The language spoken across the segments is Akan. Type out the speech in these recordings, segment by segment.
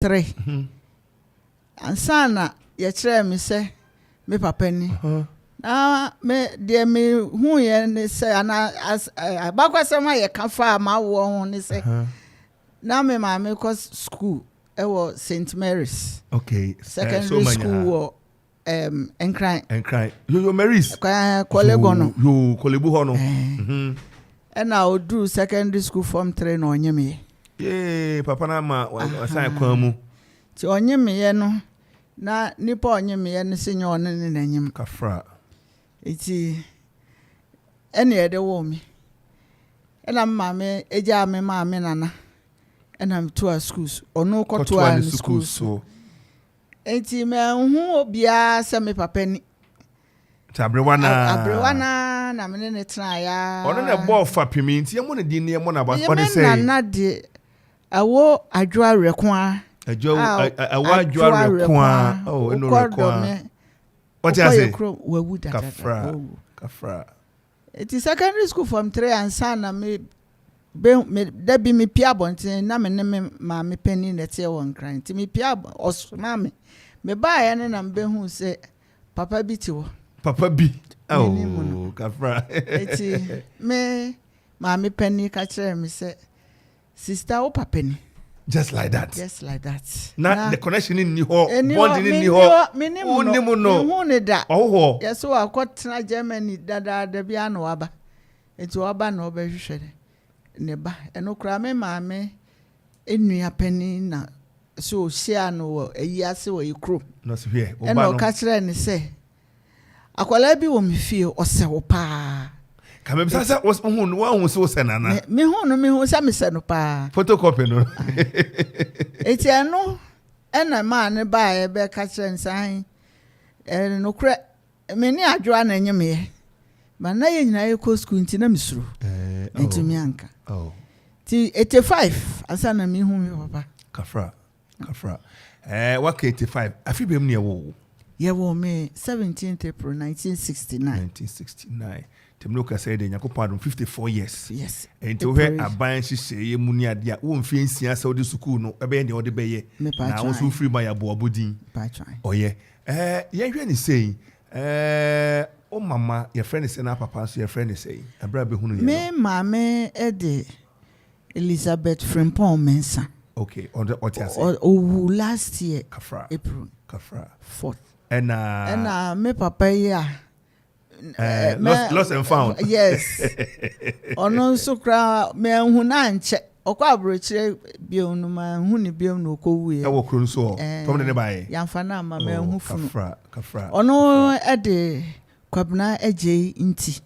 3 ansana ye kire me se me papa ni na me de me hu ye ne se ana abakwasema ye kafa ma wo hu ne se na me ma me ko school e wo St Mary's secondary school wo Enkran yo Mary's kolego no yo kolebu ho no and I would do secondary school form 3 no nyeme papa na ma asan kwan mu ti onyeme no na nipa onyeme no se nyo ne ne nanyim kafra iti ene ede wo mi ena mama eja me mama nana ena me to schools ono ko to schools so enti me hu obia se me papa ni abrewana na me ne tena ya ono ne bo fa pimi nti yemo ne din ne yemo na ba for the say na de awo adwa rekwa awo adwa rekwa eno rekwa what you say kafra it is secondary school from 3 and son na me da bi me pia bonten na me ne ma me pani na tie won kran ti me pia osoma me ba ya ne na me hu se papa bi ti wo papa bi kafra eti me ma me pani ka kire me se sister o papa ni just like that na the connection in ho bond in ho unimu no hu ne da ho yeso akotena Germany da bia no aba eti oba na obehwehwe ne ba eno kra me maame enua pani na so share no eyiase wo ikro no so here oba no ka kire ne se akwala bi wo mfie ose wo pa kamem sasa was hu so senana me hu sa me se no pa photocopy no eti eno ena ma ne ba e be ka kire nsan no kra me ni adwa na nyeme ba na ye nyina ye ko school nti na misuru enti mi anka ti 85 asa na mi hu mi papa kafra wa 85 afi bem ne ye wo me 17th April 1969 temno ka say de yakopado 54 years yes enti wo he aban hihye ye mu ni ade a wo mfie nsia sa odi school no ebe ne odi beye na wo so free by abo abodin oye ye hwe ni say o mama your friend is na papa so your friend is say abra be hunu ye me mama ede Elizabeth Frimpong Mensa okay on the otiase last year April 4th and me papa here lost and found yes ono so kra me hu na nche okwa Aburi chire bio no ma hu ni bio no kowu ye e wo kro so tom ne bae yamfa na ma me hu funu kafra ono ede kwabna eje nti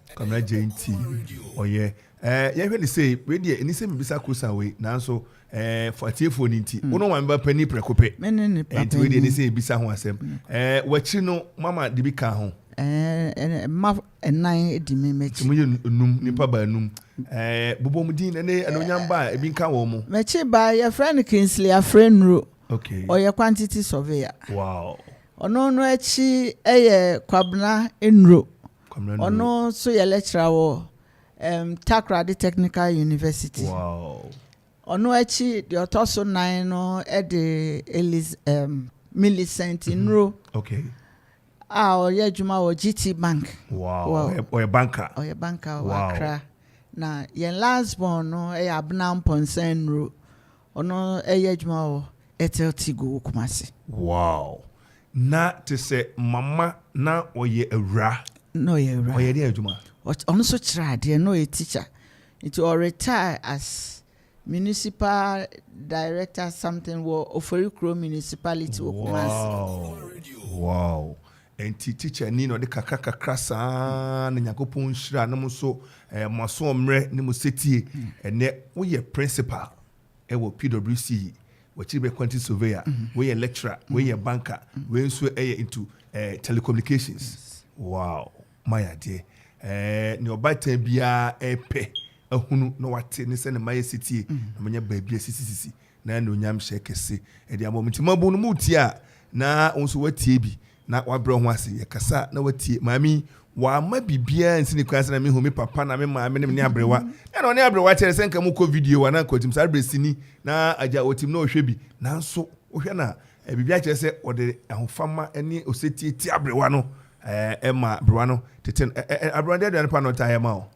oye ye hwe ni say we de ni say me bisa kusa we nanso for ni nti ono wan ba pani prekope menene papa enti we de ni say bisa ho asem wachi no mama de bi ka ho ma enan edi me mechi mo ye num nipa ba num bobo mu din ne anonyam ba e bi nka wo mu mechi ba your friend Kingsley Afrenro okay oye quantity surveyor wow ono no echi eye kwabna enro ono so ye lecturer wo Takrady Technical University wow ono echi the otoso 9 no e de Millicent Nro okay oye juma wo GT Bank wow oye banker Accra na yen last born no e abna Mponsen Nro ono eye juma wo Etel go Kumasi wow na te se mama na oye awra no ye awra oye de adwuma ono so kira de no a teacher it will retire as municipal director something wo Oforikro municipality wo Kumasi wow enti teacher ni no de kakra saa na Yakopon hira na mo so maso omre ni mo setie ene wo ye principal e wo PWC wo chibe quantity surveyor wo ye lecturer wo ye banker wo nso into telecommunications wow my idea ni obatan bia epe ahunu no wate ni se ne maye setie na manya baabia sisi na no nyam hye kese e dia momtima bu no mutia na onso watie bi na wabrɛ ho ase yakasa na watie mami wa ma bibia nsini kwanse na me hu me papa na me maame ne abrewa na no ne abrewa kyerɛ sɛ nka mu ko video wa na kotim sa bresini na agya otim na ohwɛ bi nanso Ohena bibia che se ode ahofama ene oseti ti abrewa no ema brewa no teten abrande de pa no taye ma o.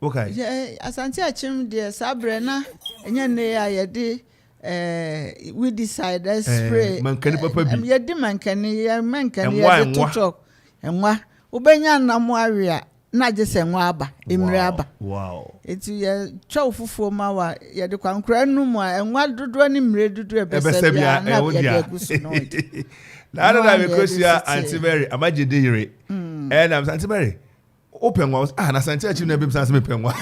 Okay. Yeah, Asante Achim de sabre na enye ne ya yede we decide spray. Mankani papa bi. Yede mankani ya mankani ya tutok. Enwa ubenya na mo awia na je se nwa aba emre aba. Wow. Eti ya twa fufuo ma wa yede kwankra nu mu enwa dodo ni mre dodo ebesebia na yede gusu no. Na na me kosia Auntie Mary amaje de yire. I'm Auntie Mary. Open was na Cynthia Anim na be sanse me penwa.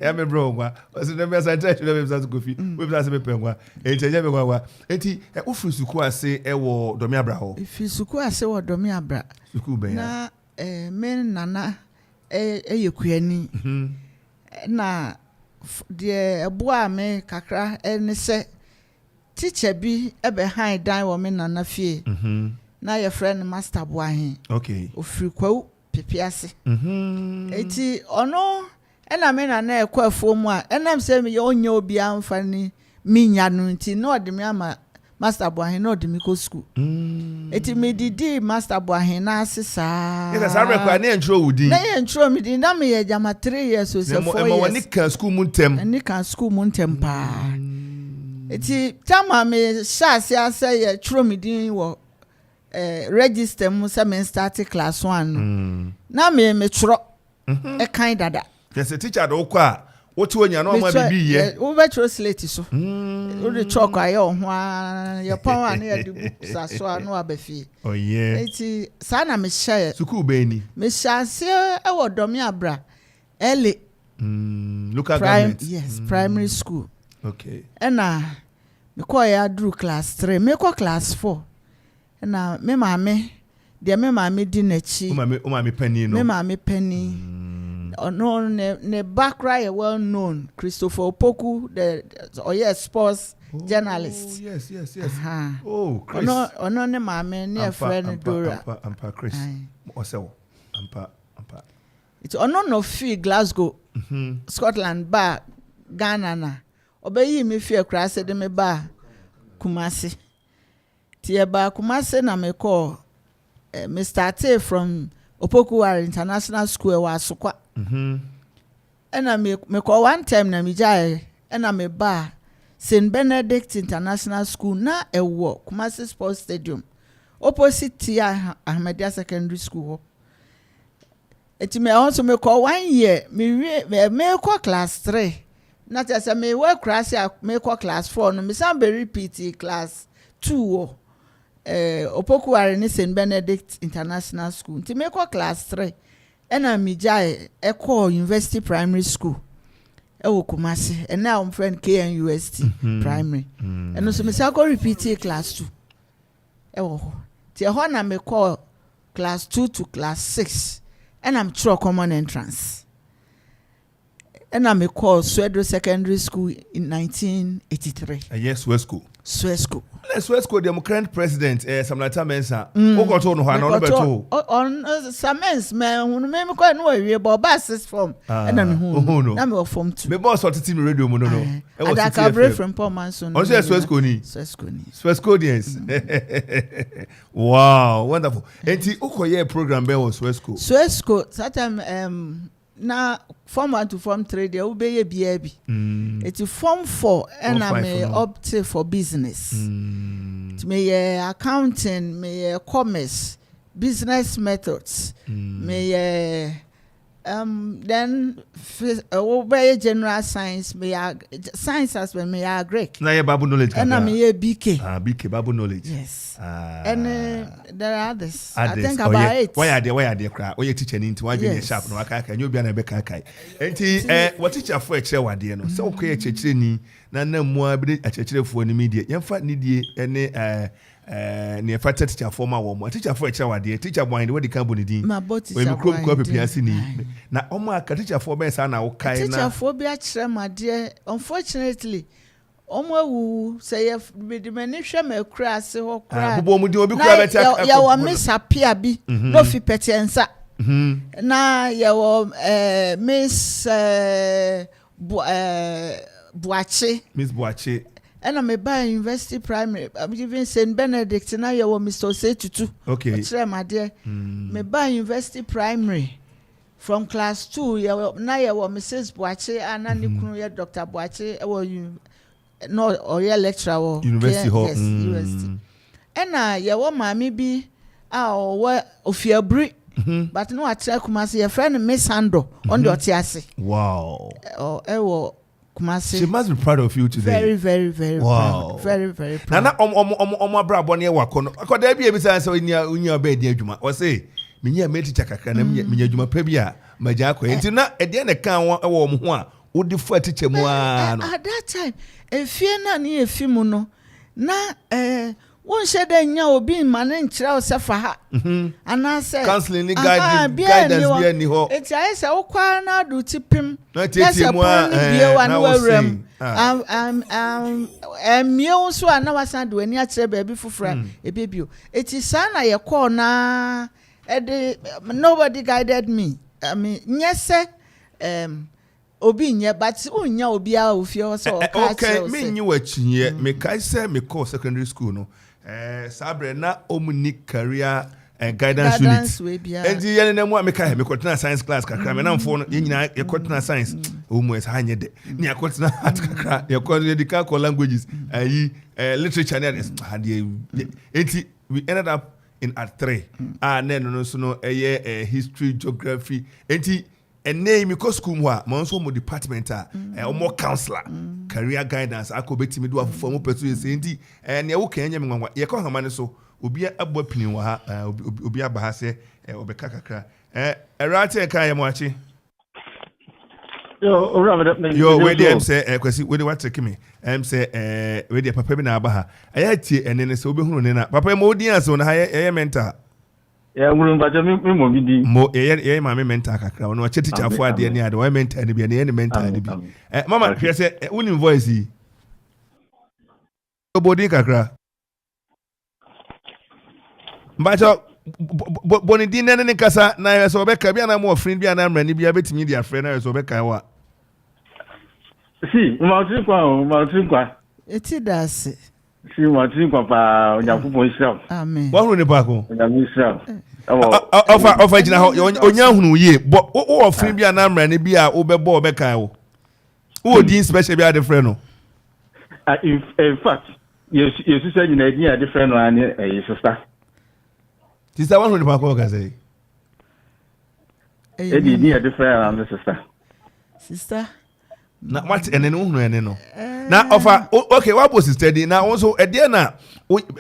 Ya me bro ngwa. O se na be Cynthia Anim na be sanse Kofi. We be sanse me penwa. Enti ya me ngwa. Enti ofru suku ase wo domi abra ho. Ifi suku ase wo domi abra. Suku be ya. Na men nana yekuani. Na de eboa me kakra ene se teacher bi behind dan wo me nana fie. Na your friend master boahin. Okay. Ofri kwawu pipiase. Eti ono ena me na ekwafuo mu a enam se me onye obi amfa ni minya no nti no de me ama master boahin no de me ko school. Eti me didi master boahin na asesa. Yes, I require na intro wudi. Na intro me di na me ye jama 3 years so 4 years. Mo wani kan school mu ntem. Ani kan school mu ntem pa. Eti tama me shase ase ye tro me din wo register mu se me start class 1 na me tro e kan dada. Yes, teacher do kwa wotu onya no ma bibi ye wo be tro slate so wo de chalk aye ho a ye pon na ye de book sa so anu abafi. Oh yeah. Eti sa na me share suku be ni me shase e wo domi abra ele local government. Yes, primary school. Okay. Ena me ko ya do class 3 me ko class 4 na me maame de me maame di na chi o maame pani no me maame pani no ne background well known Christopher Opoku the sports journalist. Yes. Oh, Chris ono ne maame ne friend Dora ampa Chris osewo ampa it's ono no fee Glasgow Scotland ba Ghana na obeyi me fee kra se de me ba Kumasi. Tieba Kumase na me call me started from Opokuwari International School wa Asokwa. Ena me call one time na me jai ena me ba St Benedict International School na ewo Kumasi Sports Stadium opposite Tia Ahmedia Secondary School. Eti me also me call 1 year me call class 3. Na tese me work class me call class 4 no me san be repeat class 2 Opokuwari ni St Benedict International School. Nti me kwa class 3. Ena mi jai eko University Primary School. Ewo Kumasi. And now I'm friend KNUST Primary. And so me say go repeat class 2. Ewo. Ti ho na me call class 2 to class 6. And I'm through common entrance. And I call Swedro Secondary School in 1983. Yes, West School. Swesco. Swesco, the current president, Samlata Mensa. Who got on one on beto? On some men's man, who may quite know about buses from. And then who no. I'm from 2. Me boss what team radio mono. And I can break from Paul Manson. On Swesco ni. Swesconians. Wow, wonderful. And the Okoye program be was Swesco. Swesco, that na form 1 to form 3 there will be a baby. It's form 4 and I may opt for business. May accounting, may commerce, business methods, may then obey general science, may science as well, may Greek. Na babu knowledge. And I may BK. BK babu knowledge. Yes. And there are others. I think about 8. Why are they cry? Why you teaching into one yes. Sharp no aka can you be na be kai. Enti what teacher for ekire wade no. So okay ekire ni na mu abi ekire fo ni media. Yemfa ni die ene ne fa teacher for ma wo mo. Teacher for ekire wade. Teacher boy we dey kan boni din. We me krom ko pepiase ni. Na omo aka teacher for be sa na wo kai na. Teacher for be akire ma de unfortunately omo say the menihwe me kura se ho kura bobo mu di obi kura beti ya wo miss apia bi no fi petensa na ya wo miss Buache Miss Buache and I'm a university primary. I'm even St. Benedict na ye wo Mr. Osetutu. Okay. My dear. Me by university primary from class 2 ye na ye wo Mrs. Boache and ni kunu ye Dr. Boache e wo no or ye lecturer wo university hall. Yes, university. And ye wo mami bi o ofia Aburi. But no atre Kumasi your friend Miss Hando on the Otiase. Wow. Kumasi. She must be proud of you today. Very, very, very proud. Very, very proud. Nana brabo ne wakono. Akoda bia bi say unya be di adwuma. O say me nya me teacher kakra na me nya adwuma pa bia magya akọ. Enti na e de na kan wo mo ho a wo di fa teacher mu a no. At that time, efie na ne efi mu no na won shede nya obi mane nkyira o se fa ha. Ana say counseling guidance bia ni ho. Eti aye se wo kwa na do tipim. Na tietie mu a na wo ram. Mie so ana wasan do ani akire ba bi fufura ebebio. Eti sa na ye call na nobody guided me. I mean nyese obi nye but unya obi a ofie so o ka okay me nyi wachinye me kai say me call secondary school no sabre na omni career guidance unit enti yene na mu ameka me kotena science class kakra me na mfo no nyina ye kotena science o mu esa hanye de ni akotena art kakra ye ko medical languages ayi literature na hade enti we ended up in art 3 no so no history geography enti ene mi ko school mu a mo nso mo department mo counselor career guidance akobetimi do afofo mo petu enti ne wo kan nya me nwanwa ye ko hama ne so obi abɔ pini wɔ ha obi aba ha sɛ obɛka kakra erate kan yɛ mo achi yo we dey say kwasi we dey what take me say we dey papa bi na aba ha aya tie ene ne sɛ obehunu ne na papa mo din aso na ha yɛ mental ya nguru mbaje me mo bi di mo yɛ ma me mental kakra no ɔche teacher fo ade ne ade wɔ mental ne bi ne mental ne bi mama hwɛ sɛ unim voice yi obodi kakra mbacho boni din ne kasa na yeso obeka bia na mo friend bia na mrani bia betimi dia friend na yeso obeka wa si ma trin kwa eti dase si ma trin kwa pa Akuffo Israel amen wa hunu ne pa ko Israel ofa jina ho onya hunu ye bo wo friend bia na mrani bia obebo obeka wo din special bia de friend no in fact you say you na din a different one sister sister one hundred pa ka say Eddie ni a different and sister na what ene no hunu ene no na offer okay what was sister di na also e dey na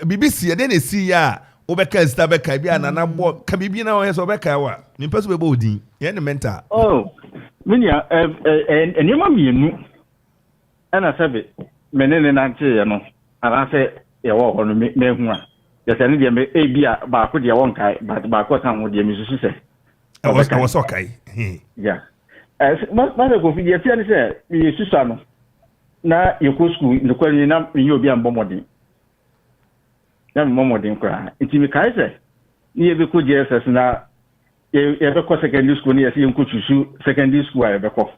BBC e dey na si ya obeka sister beka bia na na bo ka bibi na o yeso beka wa ni person be bo odin ye ne mental minia enema mienu ana sabe menene na nche ye no ara se ye wo ho no mehu a yes ani de me bia ba ko de won kai ba ko san ho de me susu se I was okay yeah ma ko fi de tia ni se ye susu ano na ye ko school ni ko ni na ye obi an bomodin na momodin kra iti mi kai se ni ye be ko JSS na ye be ko secondary school ni ye se nko chusu secondary school ye be ko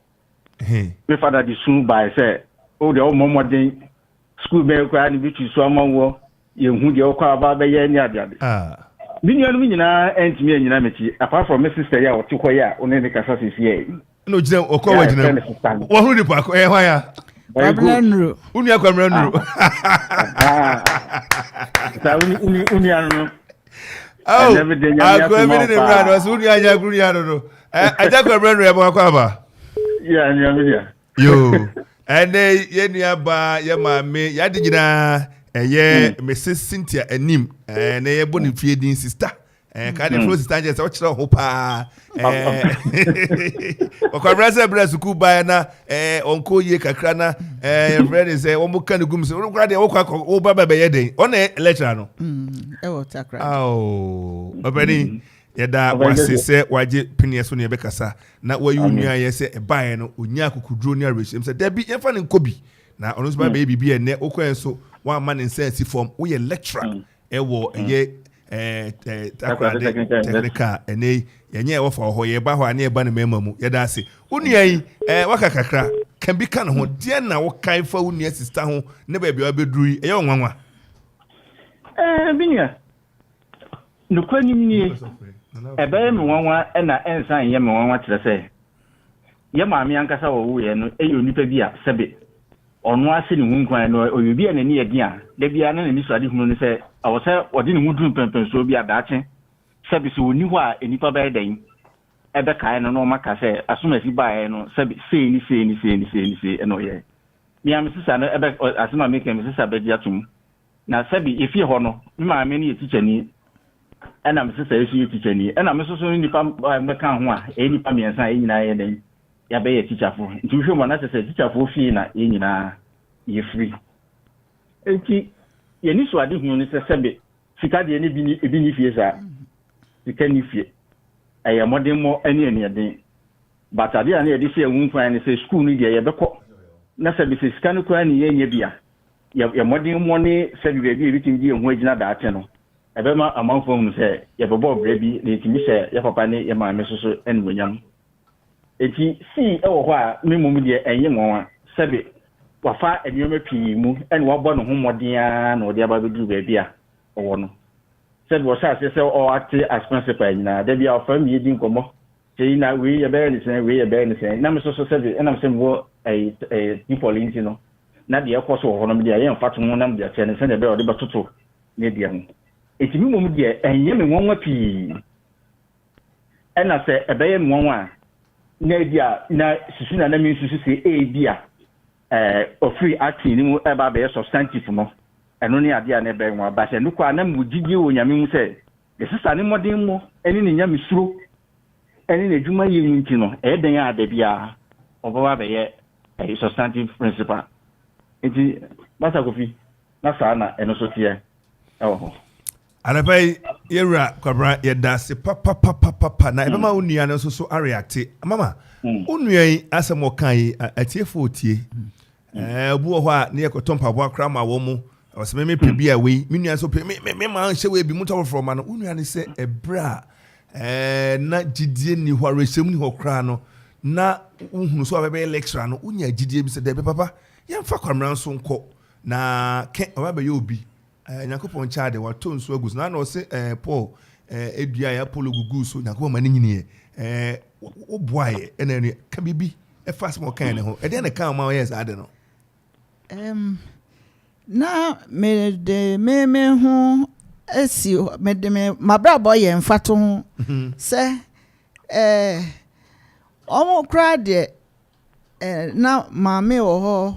me father di soon by say o de o momodin school be ko ani bi chusu amanwo ye hu de o kwa ba be ye ni ade binyanu nyina entimi nyina mechi apart from my sister ya o ti ko ya o ne ne kasa sisi ye no jina o ko wajina wo hu ni pa ko hwa ya Abranru unu akwamra nuru sa uni anu akwamra ni brand so unu anya guru ya no aja kwamra nuru ya ba kwa ba ya ni amia yo ene ye nua ba ye maame ya de nyina eye Mrs. Cynthia Anim na ye boni fie din sister ka de fro sister je se o kire ho pa o ko brasa brasa ku ba na onko ye kakra na friend say o mo kan gum se o kra de o kwa o baba be ye den o na lecture no e wo takra obani ye da wase se waje pinie so ne be kasa na wa yu nua ye se e bae no onya kokudro ni arehim se da bi ye fa ne nkobi na ono so ba be bibi ene okwan so one man in sense form we a lecturer ewo ye technical ene yenye wo fa ho ye ba ho ane e ba ne memamu ye da se unu yi waka kakra can be kind of dear now kind for who near sister home never be able to do a young one. Binia. No question, a bear one and I answer Yam one to say. Yamami Ankasa or and a unipabia, Sabit. On one sitting wound crying or you be an any again. There be an enemy who say, I was or didn't do purpose so be a batching. Sabis who knew why any papa day. At the kind of normal cassette, as soon as you buy and say, and oh, yeah. Me, I'm Mrs. Anna, as my making Mrs. Abediatum. Now, Sabi, if you honor, my many teacher need, and I'm Mrs. A teacher need, and I'm also in the pump by Macan, any pummy and sign in I and Yabe a teacher for. To show one as a teacher for Fina in ye free. And she, Yeniswa didn't say Sabi, she can't any beneficiary. You can if you. I am more any day. But I didn't this year won't find a school media. Nasa Mrs. Canuquan in Yabia. Your modern money said you be everything dear wage not that channel. A Bema Amanfo say, Yababo baby, the Timisa, Yapapani, and my Mrs. and William. If you see our memory and young one, Sabi, Wafa and Yomi and what born home or Dian or the Ababu do baby or no. Said was as or active as principal. Now, there be our firm eating como. Say, now we a bear is we a bear is saying, Nam so said, and I'm saying, well, a people in, you know. Not the course of one of the young Fatumon, the attendant, and the bear of the Batuto, Nedian. It's a moment, dear, and Yemi one pea. And I say, a bear one. Nadia, now, Susina, that means to say, a dear, or free acting about bear substantive more. And only idea never one, but I look at them would you when Yamin said, this is an immodemo, and in Yami slow, and in a Juma Yintino, Eden are the Bia, of a substantive principle. It is Master Kofi, Nasana, and also here. Oh, and I pay Yera Cabra, Yedasi, papa, Naima Unian also so reacted. Mamma, Unia, as a mokai, a tear 40, Buawa near Kotompa, Wakrama, Womo. I was maybe be away. Many so pay me, man, shall we be mutual from an union say a bra, not Gideon, who are resuming her crano, not who saw a lecture, no, Unia Gideon said, Papa, young fuck around so called. Na can't remember you be. Akropong-Akuapem they were told so goose. Now, no say, Paul, ABI Apollo Goose, so Nako Manini, oh boy, and then can be a fast more kind of home. And then I come my ears, I don't know. Na me de me ho esi me de me mabra boy en fato ho se omo kra de na mame wo ho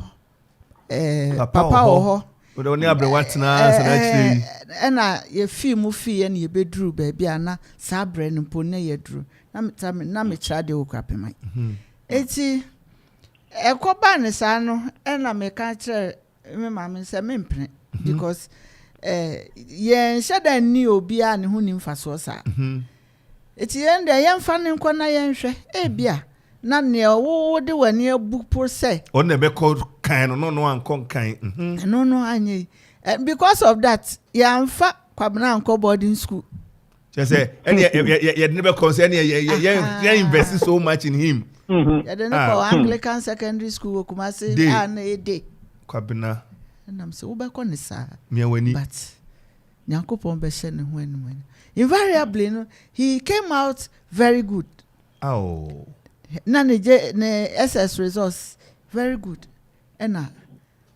papa wo ho we don abre watna se na chiri e na ye fi mu fi ye na ye beduru ba bia na sa abre no po na ye duru na me kra de Akuapem eti ekoba ne sa no e na me ka kire me mama say me mpre because yen shada ni obi a ne ho ni mfaso sa eti yen de yen fa ne nkɔ na yen hwɛ bia na ne wo de wani abu por say on ne be call kan no ankɔ kan no anye because of that yen fa kwabena ankɔ boarding school just say any ye never concern ye invest so much in him ye de no Anglican secondary school Kumasi and a day kwabena and I'm so ubeko ni sa me wani but Nyankopon be hye ne ho anum invariably no he came out very good na ne SS results very good and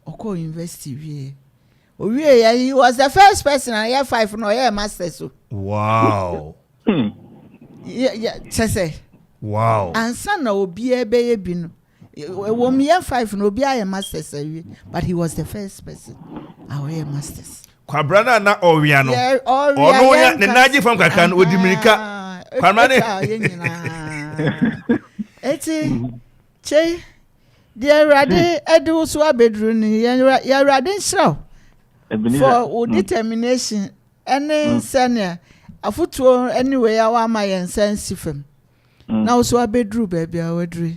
oko university we he was the first person in year 5 no year master so wow yeah say wow and son obi ebe bi no Wom year 5 no be a masters but he was the first person our year masters kwabrana na owia no ono ya ne naji from kakan odimirika kwamane eti che the rade edu so abedru ni ya rade nshraw for determination any senior afutuo anyway awa ma yen sense fam na so abedru baby awadru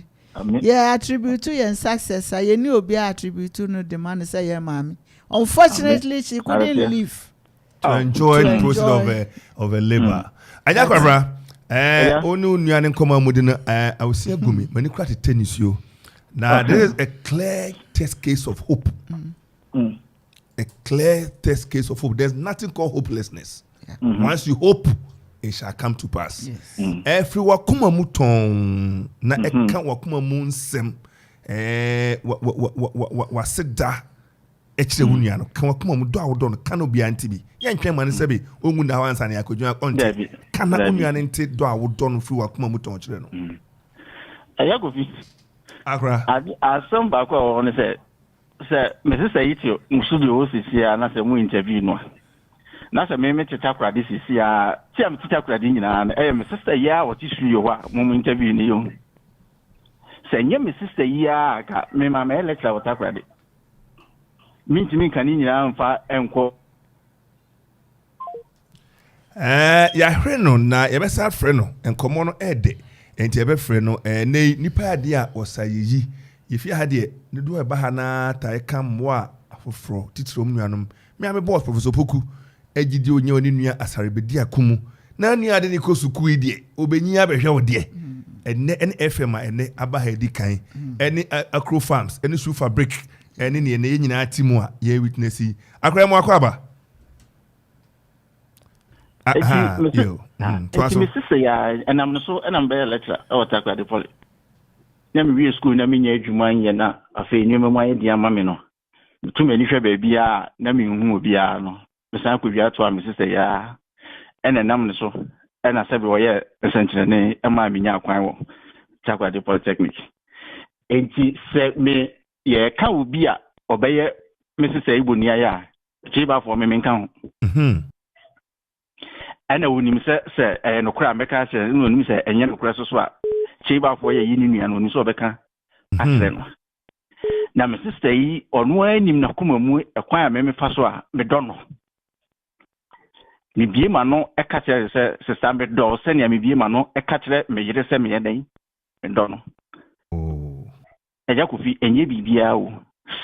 yeah attribute to your success I knew obi attribute to no demand say your mommy unfortunately she couldn't live to enjoy the process of a labor ajakwabra onu nuane nkoma mudi na I will say gumi mani kwate tennis yo Now there is a clear test case of hope. A clear test case of hope. There's nothing called hopelessness. Once you hope, it shall come to pass. Every wakuma muton na eka wakuma munsem waseda echire wunia no kan wakuma mu do awodo no kan obi antibi yentwe mane sebe ongu na wansa ne akodwa onti kana onua ne nti do awodo no firi wakuma muton chire no Ayagofi akra asem ba kwa won say Mrs. Sayitio musudu osisi ya na se mu interview no na se me teta kura de sisi ya ti am teta kura de nyina na my sister ya what is you wa mu interview ni yo se nye my sister ya ka me ma me lecture what kura de mi kan nyina mfa enko ya hwe no na ye be sa frɛ no enkomo no ede enti ye be frɛ no ne nipa ade a osayeyi yefi ha de ne do eba ha na ta e kam wa afoforo titrom nuanom me am boss professor Poku agidi onye oni nua asarebedi akumu na nua ade ne kosuku idie obenyi abehwe wo de ene FM ene aba ha di kan ene Akro Farms ene shoe fabric ene ne ye nyina atimu a ye witness akra mu akwaba yo Mrs. ya enam so enam be lecture o takwa de poli na me school na me nya adwuma nya na afa enwema mu ayedi ama me no tumi ni hwe ba bia na me hu obi a no mesan ko bia to a Mrs. ya enam so ena sebe wo ye essentially ne ema me nya akwan wo takwa de polytechnic enti se me ye ka obi a obeye Mrs. Igbo nia ya chiba for me nka ho ana wonim se no kra meka se no wonim se enye no kra so a chiba for ye yini nua no ni so beka asre no na me sister yi onu anim na koma mu ekwan a me fa so a me do no me bie ma no eka kire se sister me do se ne me bie ma no eka kire me yire se me yeden me do no eja Kofi enye bibia o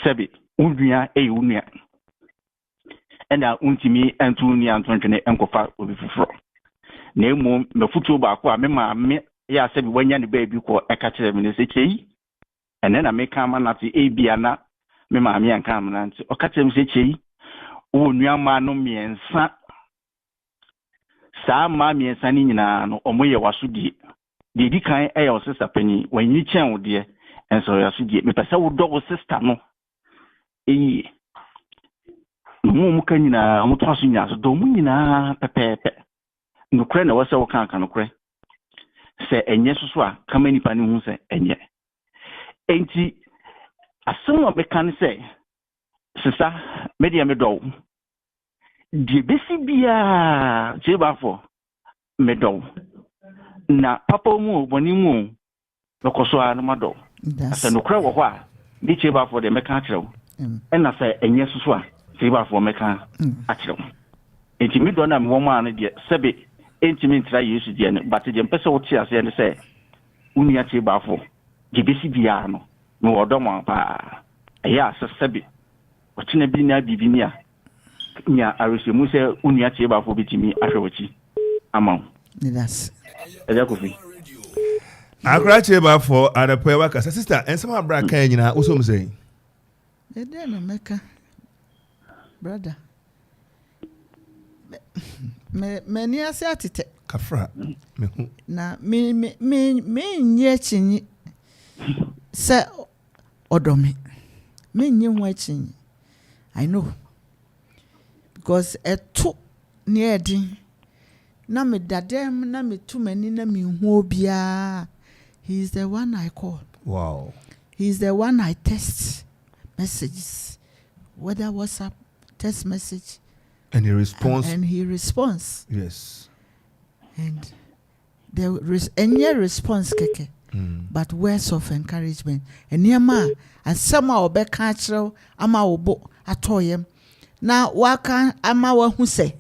sebe unua unua ena untimi antuni antontwene enkofa obi fufuro na emu mefutu ba ko a me ma me ya sebe wanya ne ba bi ko eka kire me ne se chei ene na me ka ma na ti ebia na me ma me anka ma na nti o ka kire me se chei o nua ma no miensa sa ma miensa ni nyina no omoye wasudie de di kan e ya sister pani wanyi chen wo de enso ya sudie me pese wo do sister no mu kan nyina mo to aso nya so do mu nyina pepepe nukre na wose wo kan kan nukre se enye soso a kama nipa ne hu se enye enti asem a mekan se sisa media me do die besi bia jebafo me do na papa mu boni mu lokoso a no mado asa nukre wo ho a di jebafo de mekan kirew ena se enye soso a jebafo mekan akirew enti me do na me wo ma ne de sebe enti me ntra Yesu de ne but je mpese wo ti ase ne se unia jebafo die besi bia no no odomo pa ya sebe otina bi na bibini a nya arosemu se unia jebafo bitimi ahwewachi amon Yes. Eja Kofi. Akra jebafo adapo wa kasa sister ensema bra kan nyina wo so msey Ede no meka brother me ni ase atete kafra me hu na me nye chinyi se odomi me nye ho chinyi I know because eto ni edi na me dadem na me tumani na me hu obia. He is the one I call. Wow. He is the one I text messages, whether WhatsApp, text message. And he responds. And he responds. Yes. And any response keke, but words of encouragement. And yama and somehow be catchero ama obo atoyem. Now waka ama wa hu say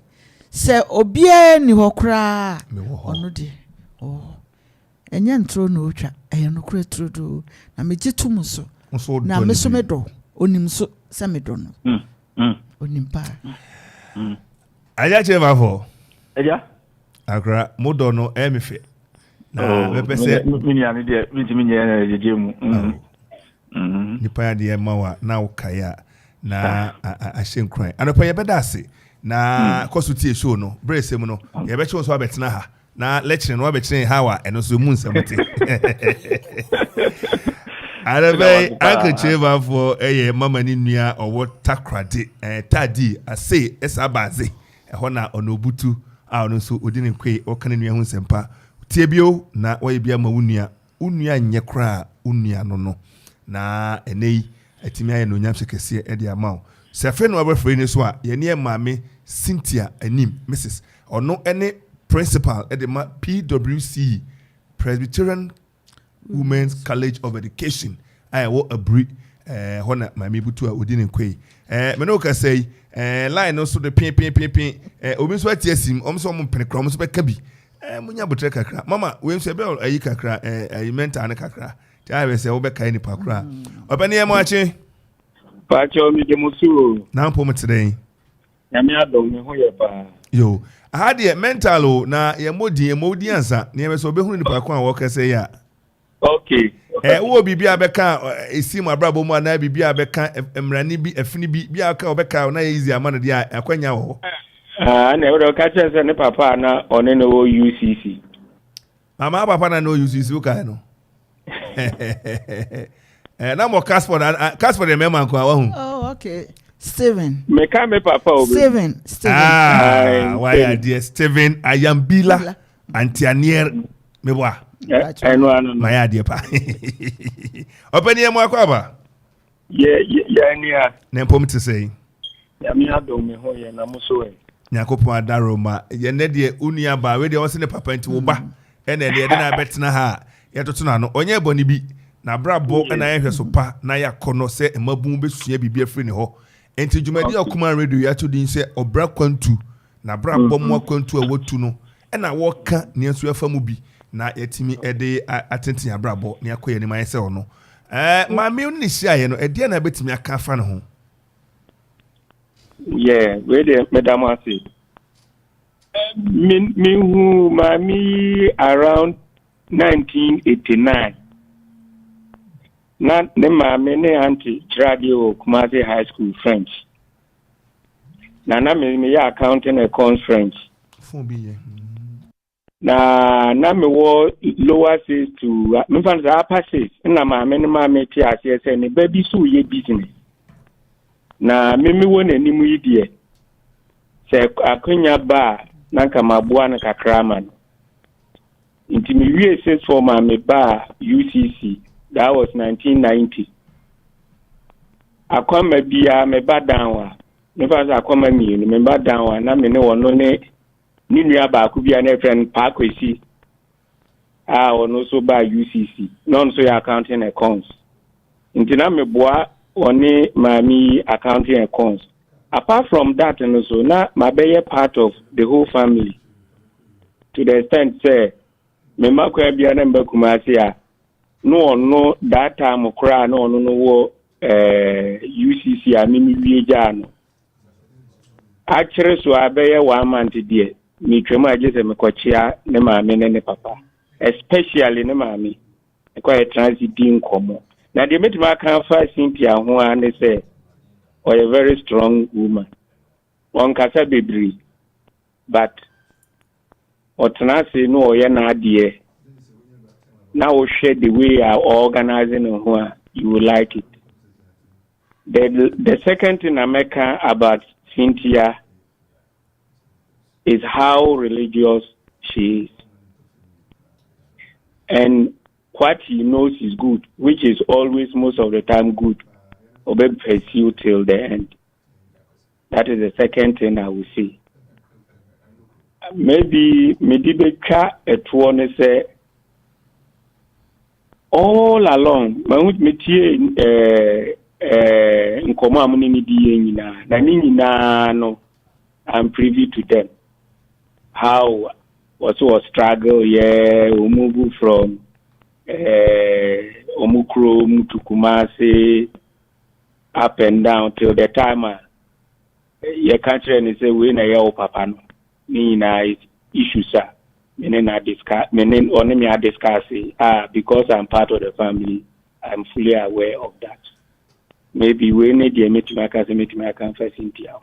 obie ni hokra ono de oh enya ntro no otwa eya no kura trudo na megitum so na meso medo onim so se medo no onim pa aja jebafo eja akra modo no emefe na me pese minya ne de mitimi nya na jejemu nipa ya de mawa na ukaya na ahyen kran anopa ye beda ase na kosuti show no brace mu no ye be che so abetena ha na lecture no abetena ha wa eno so mu nsamete Arabe akacheva for mama ni nua owo takrade tadi ase esabaze ho na onobutu a ono so odine kwe okane nua hu nsempa tie bio na oye bia ma unua nye kra unua no na enei atimi aye no nyam sekese e de amaw sefe no abafre ni so a ye ne maame Cynthia Anim Mrs. ono ene principal e de ma PWC Presbyterian Women's College of Education I wo Aburi hona maame butu a odine kwe me no ka say line no so de pin obi so atiasim omso mo penekro omso be kabi munya botre kakra mama we nso be ayi kakra ayi mental ne kakra ta be se wo be kai ni pakra obani e mo achi pacho mi de musu na mpo mteden ya mi adom me ho ye pa yo aha de mental na ye modi ansa ne be so be hunu ni pakra wo ka say ya okay wo bibia abeka esim abrabo mu na bibia abeka emrani bi afini bi aka obeka na easy amana dia akwanya ho na we ka chense ne papa na one no UCC mama papa na no UCC uka no na mo Casper de mema ko awu oh okay Steven me ka me papa obi Steven why are dear Steven Ayambila Antianier meboa eno my idea pa open here mo akwaba yeah nia na mpom te say ya mi adom me ho ye na muso e nyakopon adaroma ye ne de unua ba we de wose ne papa nti wo ba ene de na betena ha ye toto na no onye boni bi na brabo na ye hweso pa na yakono se emabun besua bibia afri ne ho enti dwumadi akuma radio ya to din se Obra Akwantu na brabo mo Akwantu a wotu no na wo ka ne asu afa mu bi na yetimi ede atenten abrabo ne akoye ni man se ono maame ni hia no ede na betimi aka fa ne ho yeah we de madam ase me who mami around 1989 na ne mami ne auntie radio Kumasi High School French na me ya accounting and conference fun bi ye na me wo lower says to me fan za upper says na ma ti ase se ne ba bi so ye business na me wo na nimu yi de se akonya ba na nka maboa na kakrama nti me wie says for ma me ba UCC that was 1990 akwama bia me ba danwa me fa za akwama mi me ba danwa na me ne wono ne Ninu ba akubia na friend Pakwesi ono so ba UCC non so ya accounting and accounts ntina me boa oni mami accounting and accounts apart from that no so na mabeye part of the whole family to the extent say me makwa bia na mba Kumasi a no that time kra no wo UCC a mimi wieja no actually so abeye 1 month die mi twema agese me kochia ne maame ne papa especially ne maame e kwa transit din komo na de metima kan fa Cynthia ho a ne say or a very strong woman on kasa bebri but otanase no oye na ade now share the way are organizing ho a you will like it. The second thing I make about Cynthia is how religious she is. And what he knows is good, which is always most of the time good, or be pursued till the end. That is the second thing I will say. Maybe Medibeka etwone say all along, nkoma amuni ni die nyina na ni nyina no I'm privy to them. How was struggle move from Omukro to Kumasi up and down till the time your country and say we na ya papa no ni na issues menen na discuss menen only me discuss because I'm part of the fammy I'm fully aware of that. Maybe we need to meet my first Cynthia.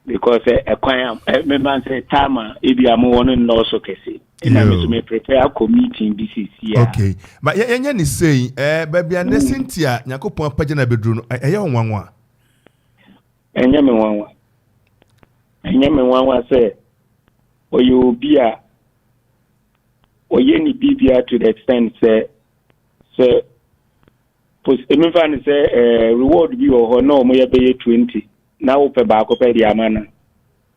Because a choir, member say, Tama, if you are more than also Casey. And I may prepare a committee in BCC. Okay. But Yan is saying, baby, and Cynthia, Yakopon Pagana bedroom, a young one. And Yaman one. And Yaman one say, or you will be a or any BBR to the extent, say, reward you or no, may be 20. Now, per back of the Amana.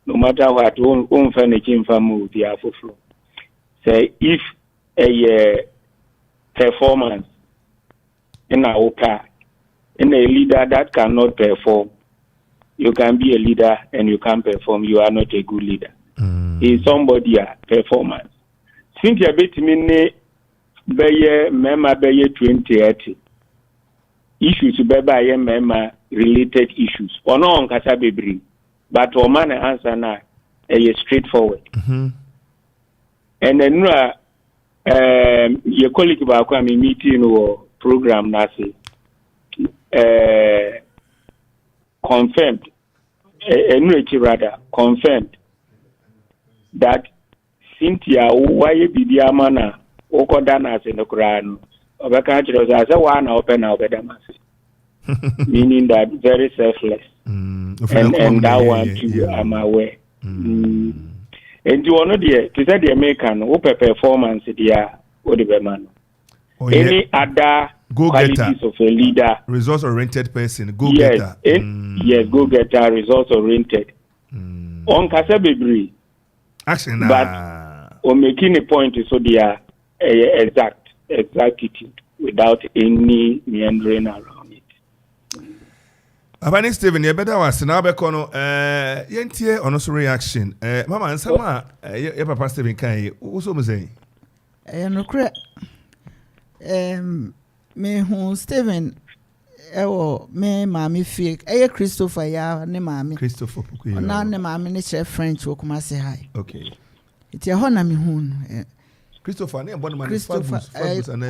No matter what, own furniture from the Akuffo. Say, if a performance in our car, in a leader that cannot perform, you can be a leader and you can perform, you are not a good leader. Is somebody a performance. Cynthia Betimine Bayer Mema Bayer 2030 issues to Bayer Mema related issues. Or no on Kasabibri, but or man answer now a straightforward. And then your colleague about coming meeting or program Nasi confirmed rather confirmed that Cynthia why be the amana Okodanas in the Quran of a country as a one open out meaning that very selfless. And that one too I'm aware. And you are not there to say the American open performance there or the man. Any other qualities of a leader, results oriented person, go getter. Yes, go getter, results oriented. On Kasabibri. Action, but on making a point so they are exactitude without any meandering around it. Abani Stephen, you better was now bekono yentie onoso reaction. Mama ansama your papa Stephen kai also say. No cre me hu Stephen me mami fake Christopher ya ne mami Christopher Puku na ne mami ne che French wo kuma say hi. Okay. It ya na me hu Christopher ne born man Christopher and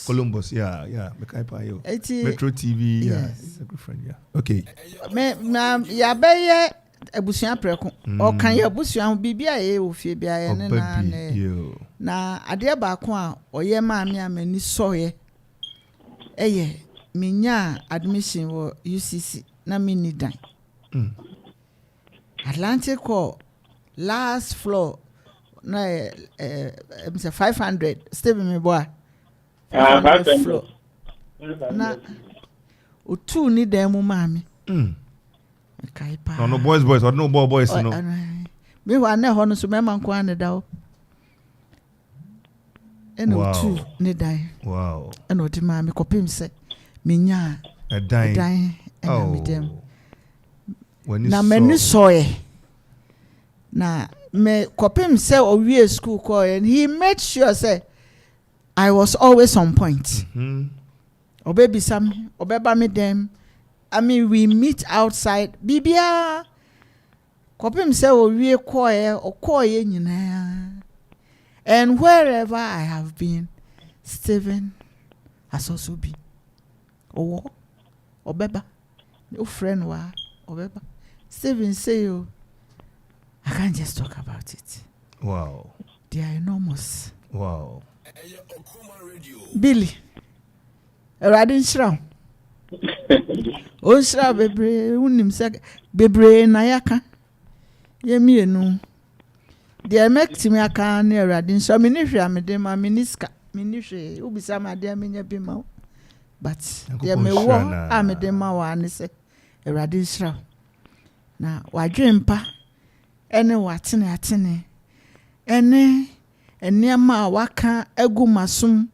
Columbus yeah me kai pa yo Metro TV yeah it's a good friend yeah okay me na ya be abusuan preko o kan ya abusuan bibia ye ofie bia ye ne na ade ba ko a oye maami amani soye minya admission wo UCC na mini dan Atlantic call last floor na 500 step me boy 500 floor na o two ni dan mu maami kai pa no boys or no boys no me wa na ho no so me man ko an da o eno two ni dan wow eno di maami kopim se minya a dying and medem na many soye na me kopim say owie school call and he made sure say I was always on point obebi sam obeba me dem I mean we meet outside bibia kopim say owie okoye nyina and wherever I have been Stephen has also been Obeba, your friend wa Obeba. Stephen say you, I can't just talk about it. Wow. They are enormous. Wow. Billy, a riding shroud. Oh, shroud, bebre, unim sag, bebre nayaka. Yemi no. They make me a can near riding so many dema miniska, minishe, ubisama dear minya bima. But there may walk, I'm a dema one say a radisha. Now, why dream pa? Any watching at any and near ma waka egu masum.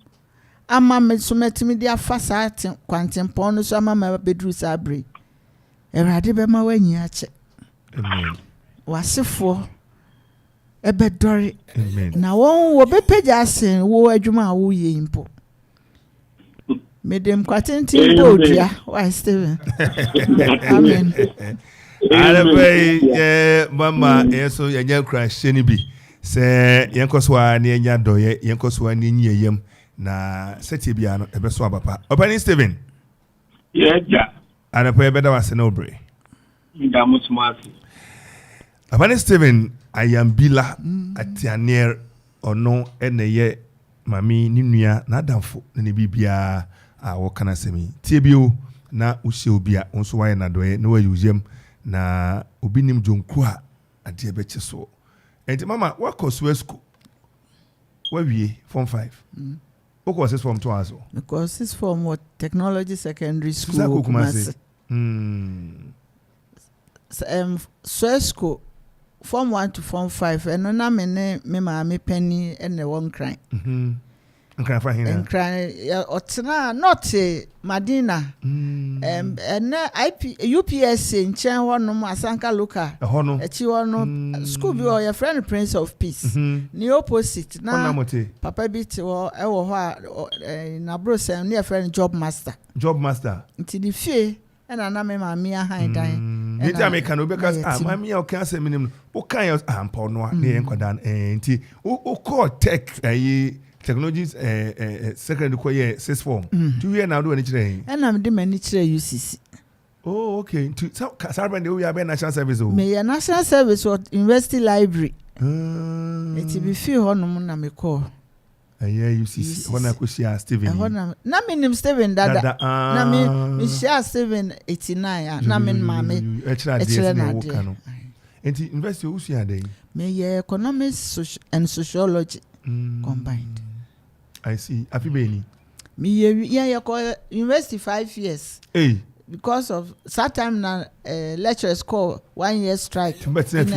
Ama me sumeti me dia fasa quantum pono so ama me bedru sabri. E radibe ma wanyi ache. Amen. Wasefo ebe dori. Amen. Na won wo be pagya sen wo adwuma wo ye impo. Medem kwatintin bodia why Steven. Amen. Arabe mama yeso yanya crash ni bi se yenkoswa na yanya doye yenkoswa ni nyiyem na seti bia no ebe so abapa Opening Steven Yeah. ana po ebe da wase na Obra Ndamusumasi. Opening Steven ayambila atianer ono eneye mami ni nua na adamfo ne bibia a wo kana semi tie bio na uhye obi a nso waye na doye na wayujem na obi nim jonku a ade be cheso enti mama what course school we form 5 what course form 2 aso because it's form what technology secondary school Sako Kumasi school form 1 to form 5 and na me ma penny and the one crying nkran fa hina nkran otena not Madina and UPS in chen hono asanka local echi hono school bi your friend Prince of Peace ni opposite na papa bi ti wo e wo ho na bro sem ne friend job master nti di fie na me ma mi ahan dan ni ta me kan obeka ma mi o kan se minim o kan ampo no a ne enkodan nti o call tech technologies secondary ko ye 6 form 2 year now do any chire and am de mani chire UCC okay to Sarban de we are national service me national service or university library it be feel honum na me call UCC when I could see Steven na me nim Steven dada na me share Steven 89 na me mama echira na wo kanu enti university wo sia dey me ye economics and sociology combined. I see. Happy Beni. Me yeah university 5 years. Hey. Because of that time na lecturers call 1 year strike. But it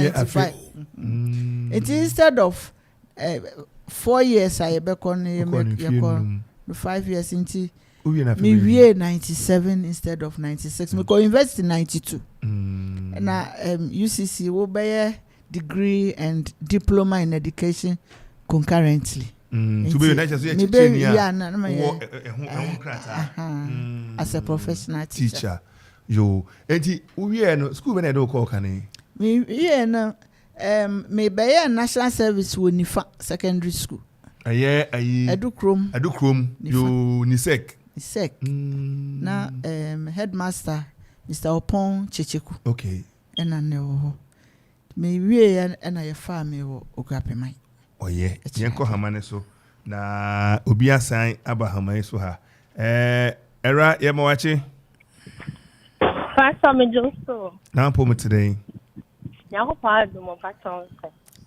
instead of 4 years I be kon 5 years into me we 97 instead of 96. Me go university 92. Na UCC will be degree and diploma in education concurrently. To be honest, as a professional teacher. Yo, enti we no school when I do call can me no me be national service wo nifa secondary school. Edukrom yo nisek. Na headmaster Mr. Opon Checheku. Okay. Ena ne wo. Me wie ena ye fa me wo Akuapem. Oye, yenko hamane so na obi asan aba hamane so ha. Era ye mawachi. Pastor me Johnson. Na po me today. Yakopon do mo pastor.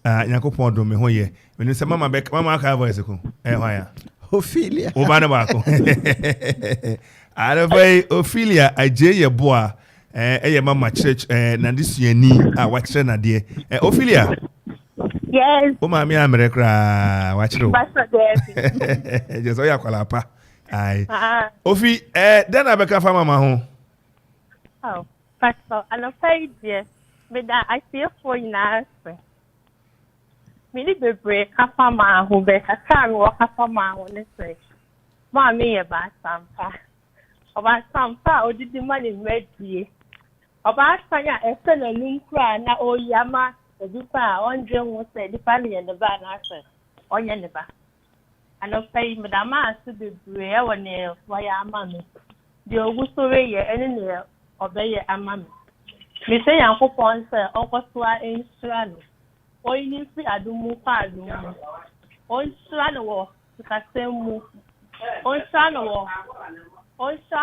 Yakopon do me ho ye. When you say mama aka voice ko. Hwan Ophelia. Obana ba ko. Arafai Ophelia aje ye boa. Eye mama church na disuani a wa kire na de. Ophelia. Yes. O ma mi amere kra wa kire o. Pastor there. Je so ya kwala pa. Ai. Ofi den abeka fa mama ho. Oh, Pastor, I love you. But I feel for you now. Me the break kafa ma ho be ka time wo kafa ma ho ne say. Ma me e ba sampa. Oba sampa odidi mani medie. Oba sanya e se na nunkra na oyama edipa onje wo say edipa ne ne ba na say. Onye ne ba. Ano pay madama asu de bre e wone waya ama me. De ogusore ye ene ne obeye ama me. Me say Yankopon say okosoa ensura no. Oyin fi adumu pa adumu. Onsura no wo kasemu. Onsura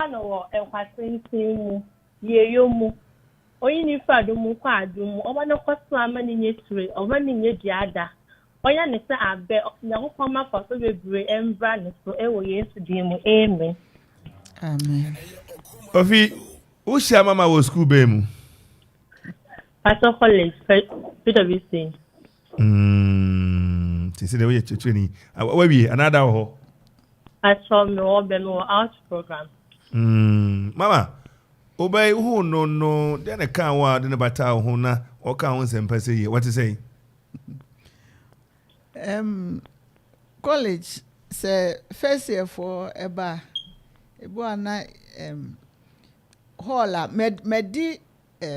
no wo ekwasentinmu. Yeyomu. Oyin fi adumu pa adumu. Oba no koso amani nyetire, oba ni nyediada. Oya ne se abe Yankopon ma fa so bebre embra ne so ewo Yesu dimu. Amen. Amen. Ofi, who share mama wo school be mu? Pastor College, PwC. Tisi de we cheche ni. Wa bi another ho. I saw me all be no out program. Mama, obey who no then a can wa de bata ho na o kan ho sempa say what is say? College say first year for eba na hall medi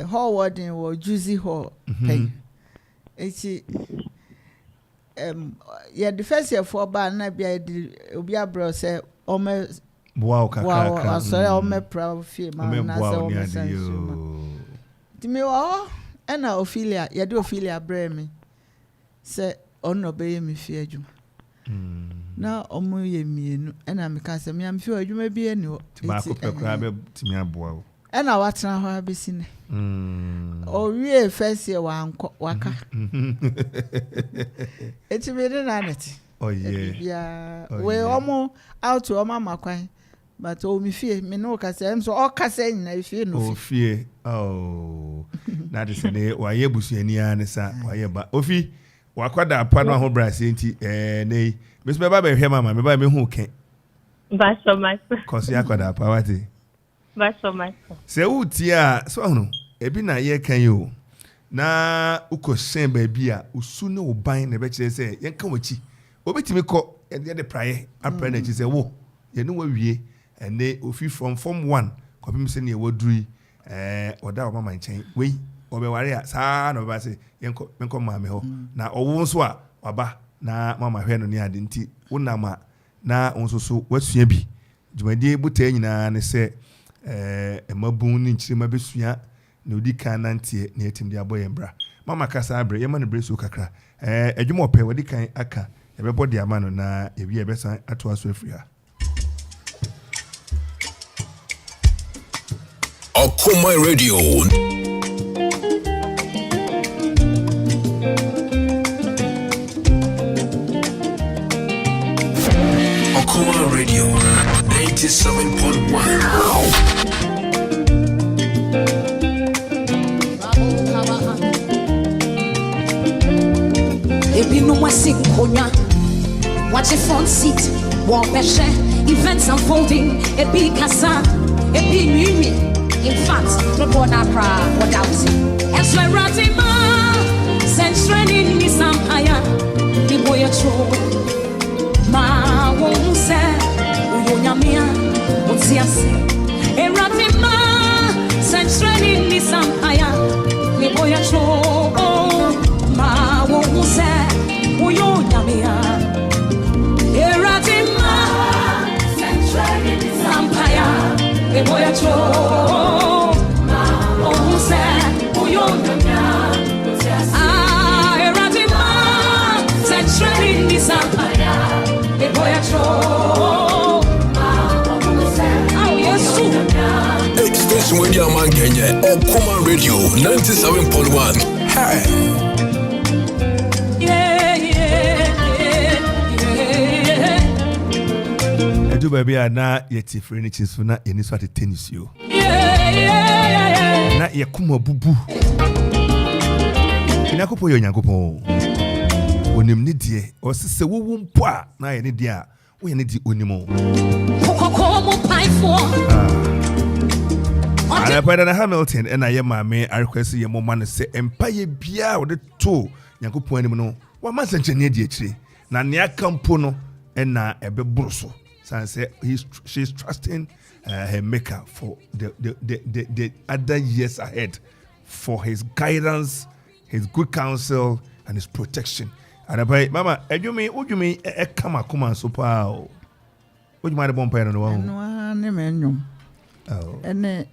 hall warden wo juicy hall pay. Echi yeah, the first year for ba na bia di obi abro say ome wow kakaka wow so ome proud fie ma na say ome sense ti me wo na Ophelia ye de Ophelia bra me say ono be ye me fie adwuma na omo ye mienu na me ka say me am fie adwuma bi ani ho ti ba ko pekra be ti me aboa wo na watena ho abesine owie first year waka eti me de na neti oh yeah yeah we omo out omo makwan but o mi fie me no ka say so o ka say na fie no fie oh na de se ne wa ye busuani an sa wa ye ba ofi wakwada apa no ho brase nti nei me so ba hwe mama me ba me hu ke ba so my cause ya kwada apa wati ba so my se utia so hono ebi na ye kan yo na ukoshen ba bia usu ne oban na be kire se ye kan wachi obetimi ko ye de praye apra na chi se wo ye no wawie ene ofi from form 1 kopim se ne waduri oda o mama nchen we obeware a saa na ba se ye nko mama ho na owo nso a waba na mama hwe no ne ade nti wonama na onso so wasua bi dwumadi buta nyina ne se emabun ni nchirima besua na odi kan nantie na etim de aboye mbra mama kasa abre ye ma ne breso kakra adwuma ope wodi kan aka ebebo de ama no na ewi ebesan ato aso afria Akoma Radio. Akoma Radio 97.1. Ebi no wasinkonya, watch a front seat, walk beshe, events unfolding, ebi kasa, ebi mimi. In fact, no born a pra or doubting. As we're ratting ma, send training me some higher. The boy a true. Ma won't say, Uyonyamia, what's yes? A ratting ma, send training me some higher. The boy a true. Ma won't say, Uyonyamia. A ratting ma, send training me some higher. The boy a true. Station with your man Kenya, Akoma Radio 97.1. Hey. Edu baby na yeti furniture so na eni so ate tennis yo. Na yakuma bubu. Inakopɔ yo nyankopɔ. Onim ni die, osise wowu mpo a na ye ni die a, wo ye ni di onimo. Kokomo pai for. Ana pada na Hamilton na ye maame a request ye mo man se empire bia wo de to nyankopɔ anim no. Wa ma sanchene die akire. Na ne akampo no na ebeboro so. Say she's trusting her maker for the other years ahead, for his guidance, his good counsel, and his protection. And about Mama, would you mean a come so pow? Would you mind a bumper on the one? No, oh, and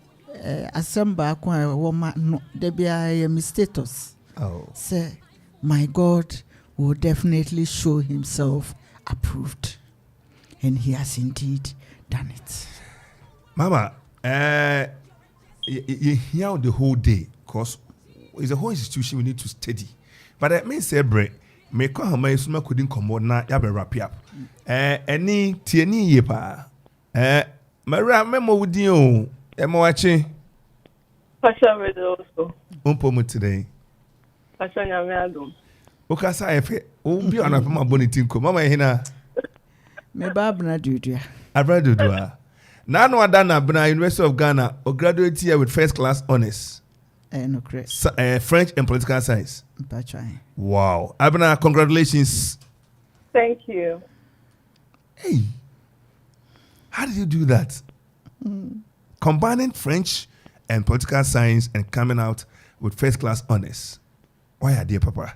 assemble woman, no, there be a status. Oh, say, my God will definitely show himself approved. And he has indeed done it. Mama, you hear the whole day, because it's a whole institution we need to study. But I may say, Bre, me call her my summa couldn't come on now, you better wrap up. Any tieni yepa. Maria, memo with you, Emma watching. Passion with also. Umpomo today. Passion Yamadum. Okasa efe, be on a bonitinko, Mama Hina. Me babna dudu. Abra dudu. Now no adana bna University of Ghana or graduate here with first class honors. No correct. French and political science. Wow. Abna, congratulations. Thank you. Hey. How did you do that? Combining French and political science and coming out with first class honors. Why are dear Papa?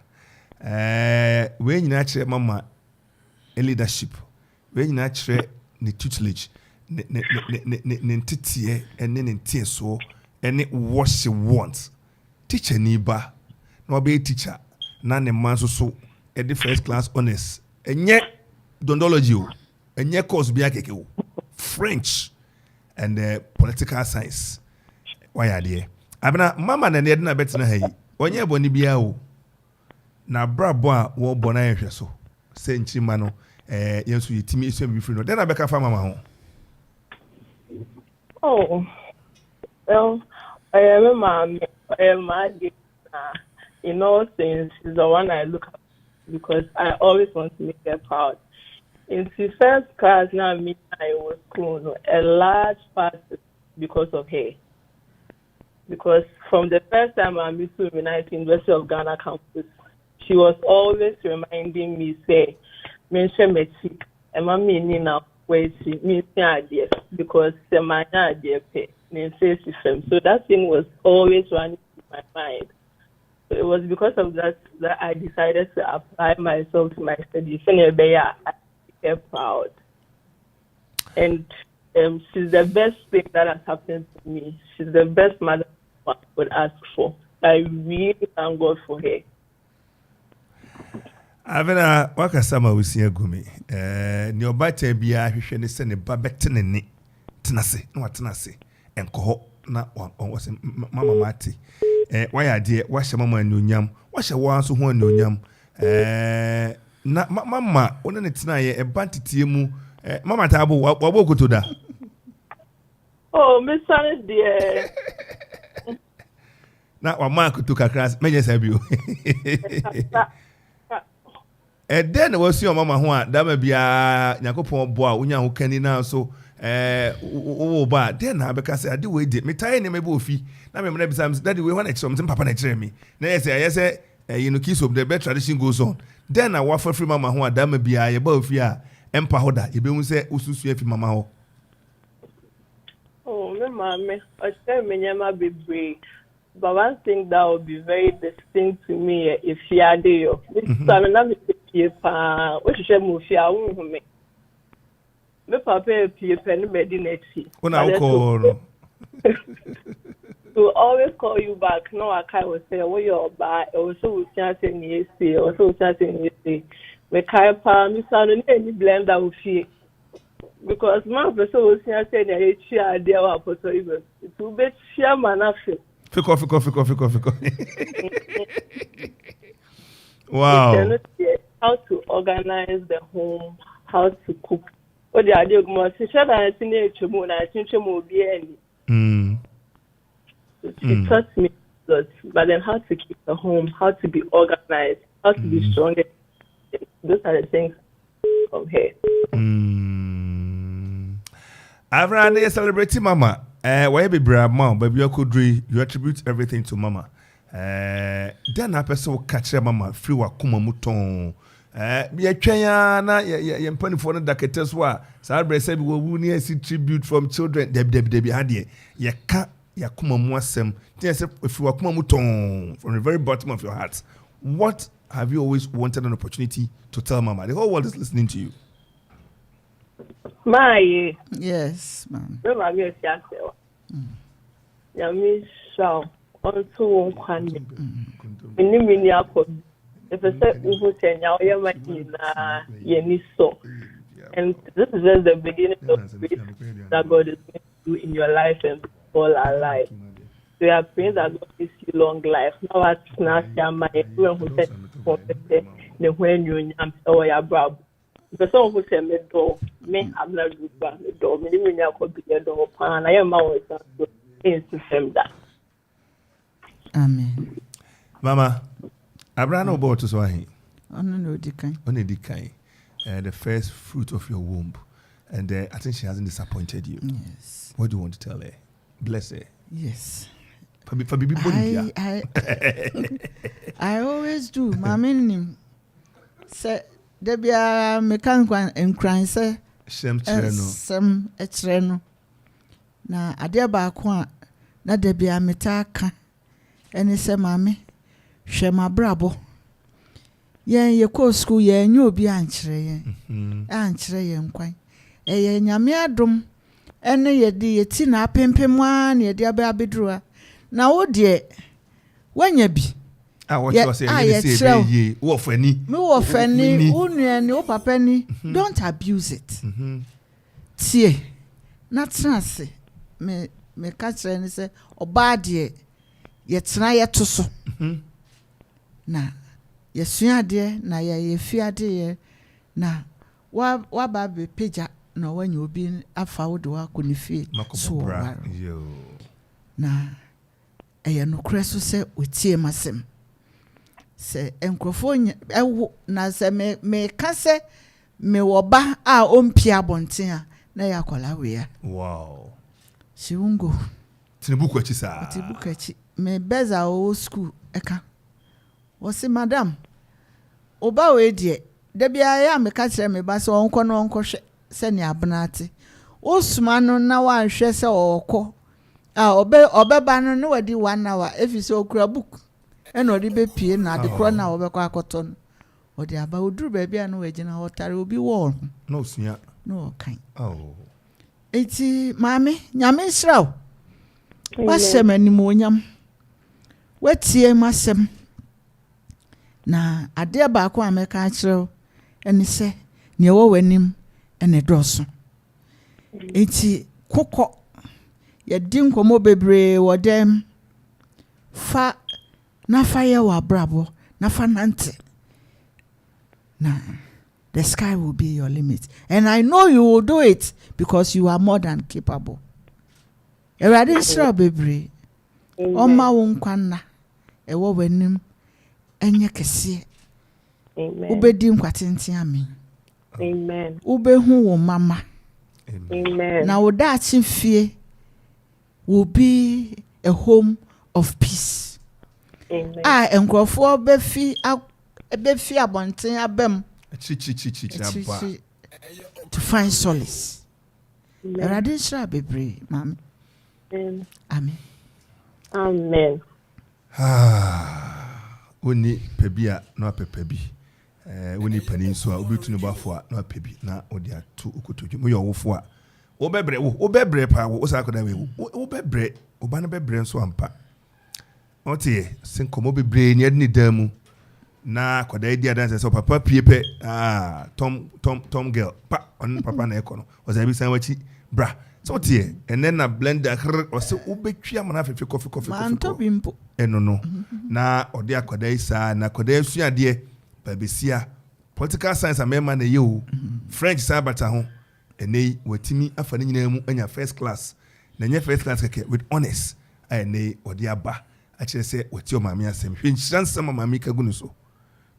We nyina chere mama leadership. We nyina chere ne tutelage. Ne ntitie ene ne ntie so ene what she wants. Teacher ni ba na obe teacher na ne man so e the first class honors. Enye dondology o. Enye course bia keke o. French and political science. Why are there? Abena mama na ne na betina hayi. Onye boni bia o. Na brabo a wo bona ehwe so. Se nchima no yenso yetimi esem bi free no. Den abeka fa mama ho. Oh. Well, I am my in all things is the one I look at because I always want to make her proud. In the first class now I was cool, a large part because of her. Because from the first time I met her in University of Ghana campus, she was always reminding me, say, mention me chick, and my meaning now where she means idea because the my idea pay. So that thing was always running in my mind. So it was because of that I decided to apply myself to my studies. I am proud. And she's the best thing that has happened to me. She's the best mother I would ask for. I really thank God for her. Avena wakasama usia gumi. Ni obate biya hwehwe ne se ne babetene ni tenase na watenase enkoho na wase mama mate. Why ade wahye mama anuonyam, wahye wanso ho anuonyam. Na mama ona ne tena ye ebantitiye mu mama tabo wabo kotoda. Oh, Miss Sunny dear. Na wa ma kotoka kras meje sabio. Then was your mama who that may be a Yakopon boy, Unya who can now so bad. Then I because I do wait, me tie any bofi. Now, maybe sometimes that we want something papa next me. Nay, say, you know, kiss of the best tradition goes on. Then I waffle free mama who that may be a bofia, empire holder. You be say, Usu, mama. Oh, my mammy, I say, me never be brave. But one thing that would be very distinct to me if she had you. This time, I'm what you move here, me. Me papa paper and medinati. To always call you back. No, I can't say, oh, you're bad. Also, chanting yesterday, also chanting yesterday. Me can't pa, me sound any blend that will feel. Because my person was chanting a chair, there were possible. It will be sheer manafil. Fiko. Wow. How to organize the home, how to cook. What the idea of my sister and I think she taught me that, but then how to keep the home, how to be organized, how to be stronger. Those are the things from her. I've celebrating mama. Why be brave mom, but you could you attribute everything to mama. Then I person catch mama free wa kuma muton. Be a chaya na ye mpani for na daketes wa. Sabre said we will need see tribute from children. Debi hadie. Ye ka ya kuma muasem. Then say if you wa kuma muton from the very bottom of your heart. What have you always wanted an opportunity to tell mama? The whole world is listening to you. Yes, ma'am. Also, many if I said who say now, and this is just the beginning of it that God is going to do in your life and all our life. We are praying that God gives you long life. Now, I snatch your mind. Everyone who said, the when you or your brother. The song who said, me door, me, I'm not good, but the door, me, I could be a door, and I am always in system that. Amen. Mama, Abraham about to Swahi. Only Dikai. The first fruit of your womb. And I think she hasn't disappointed you. Yes. What do you want to tell her? Bless her. Yes. I always do. Mami say Debia mekan and crying say sem etreno. Na ade ba ko na Debia metaka eni se mami hwe mabrabo ye ko school ye nyu obi ankyere ye ankyere ye nkwan ye nyame adom ene ye di yeti na apempem a na ye di abedrua na wo de wanya bi what you say ye wo fani me wo fani unu ni wo papa ni don't abuse it tie na trance me ka kire ni se oba de ye tena ye to so na ye sua de na ye fia de na wa ba be peja na wanya obi afa wo de wa ko ni fie so na eye no kreso se otie masem se enkrofo ewo na se me ka se me wo ba a ompia bonten a na ya kola we ya wow siungo tinubuku achi sa tinubuku achi me beza o school eka wo se madam oba we die da bia ya me ka kire me ba se onko no onko hwe se ne abnate osuma no na wa hwe se okọ obeba no no wadi 1 hour efise okura book eno odi be pie na de kro na obekọ akoto no odi aba oduru ba bia no wagina hotare obi wo no suya no kan eti mami nyame sraw wasem animu onyam wetie masem na ade ba ko ameka akire eni se ne wo wanim ene doso eti kokọ ye din komo bebre wodem fa na fa ye wa brabo na fa nante na the sky will be your limit and I know you will do it because you are more than capable erade sra bebre o ma wo nkwanna e wo wanim enye kese amen ubedi nkwatenten amen amen ubehu wo mama amen na wo da fie will be a home of peace. Amen. Enkrofo befi abonten abem. To find solace. Erade sha bebre, mama. Amen. Amen. Oni pebia no pepebi. Oni paninso a obetunu bafo a no pebi na odi atu okotodwu. Mo yo wofo a obebre pa wo sakoda we obebre oba na bebre nso ampa otie senkomo bebre ni adni damu na koda edi adanse so papa piepe tom girl pa on papa na ekono ozabi san wachi bra so otie enen na blender o se obetwa mana fefe coffee man to bimpo no na odi akoda isa na koda asuade babesia political science amema na ye French sabata ho ene watimi afa nyina mu anya first class na nya first class keke with honest ene odi aba a kire se wati o maami asem hwenchiran sama maami ka gunu so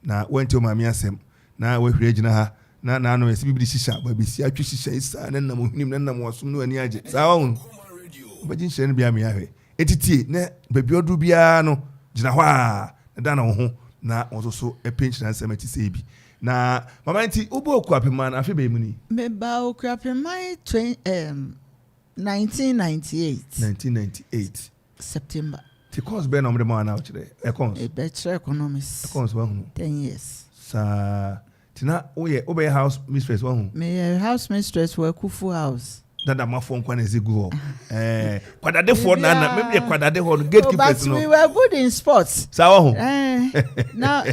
na wanti o maami asem na wahwire gina ha na no esi bibiri shisha ba bisi atwi shisha isa na nam hnim na nam wasum no ani age saa won bagin hye no bia me ahwe etitie na babi odu bia no gina hɔ a na da na wo ho na wo so epenchiran sama ti se bi na mama nti Obra Akwantu man afi be mu ni me ba Akwantu man 1998 September the course be na mo de ma na kire econs e bachelor economics econs wa hu 10 years sa tina oye house mistress wa hu me house mistress for Akuffo house dada mafo nkwa na ezigu kwadade for na maybe kwadade ho gatekeepers no but we were good in sports sa wa hu now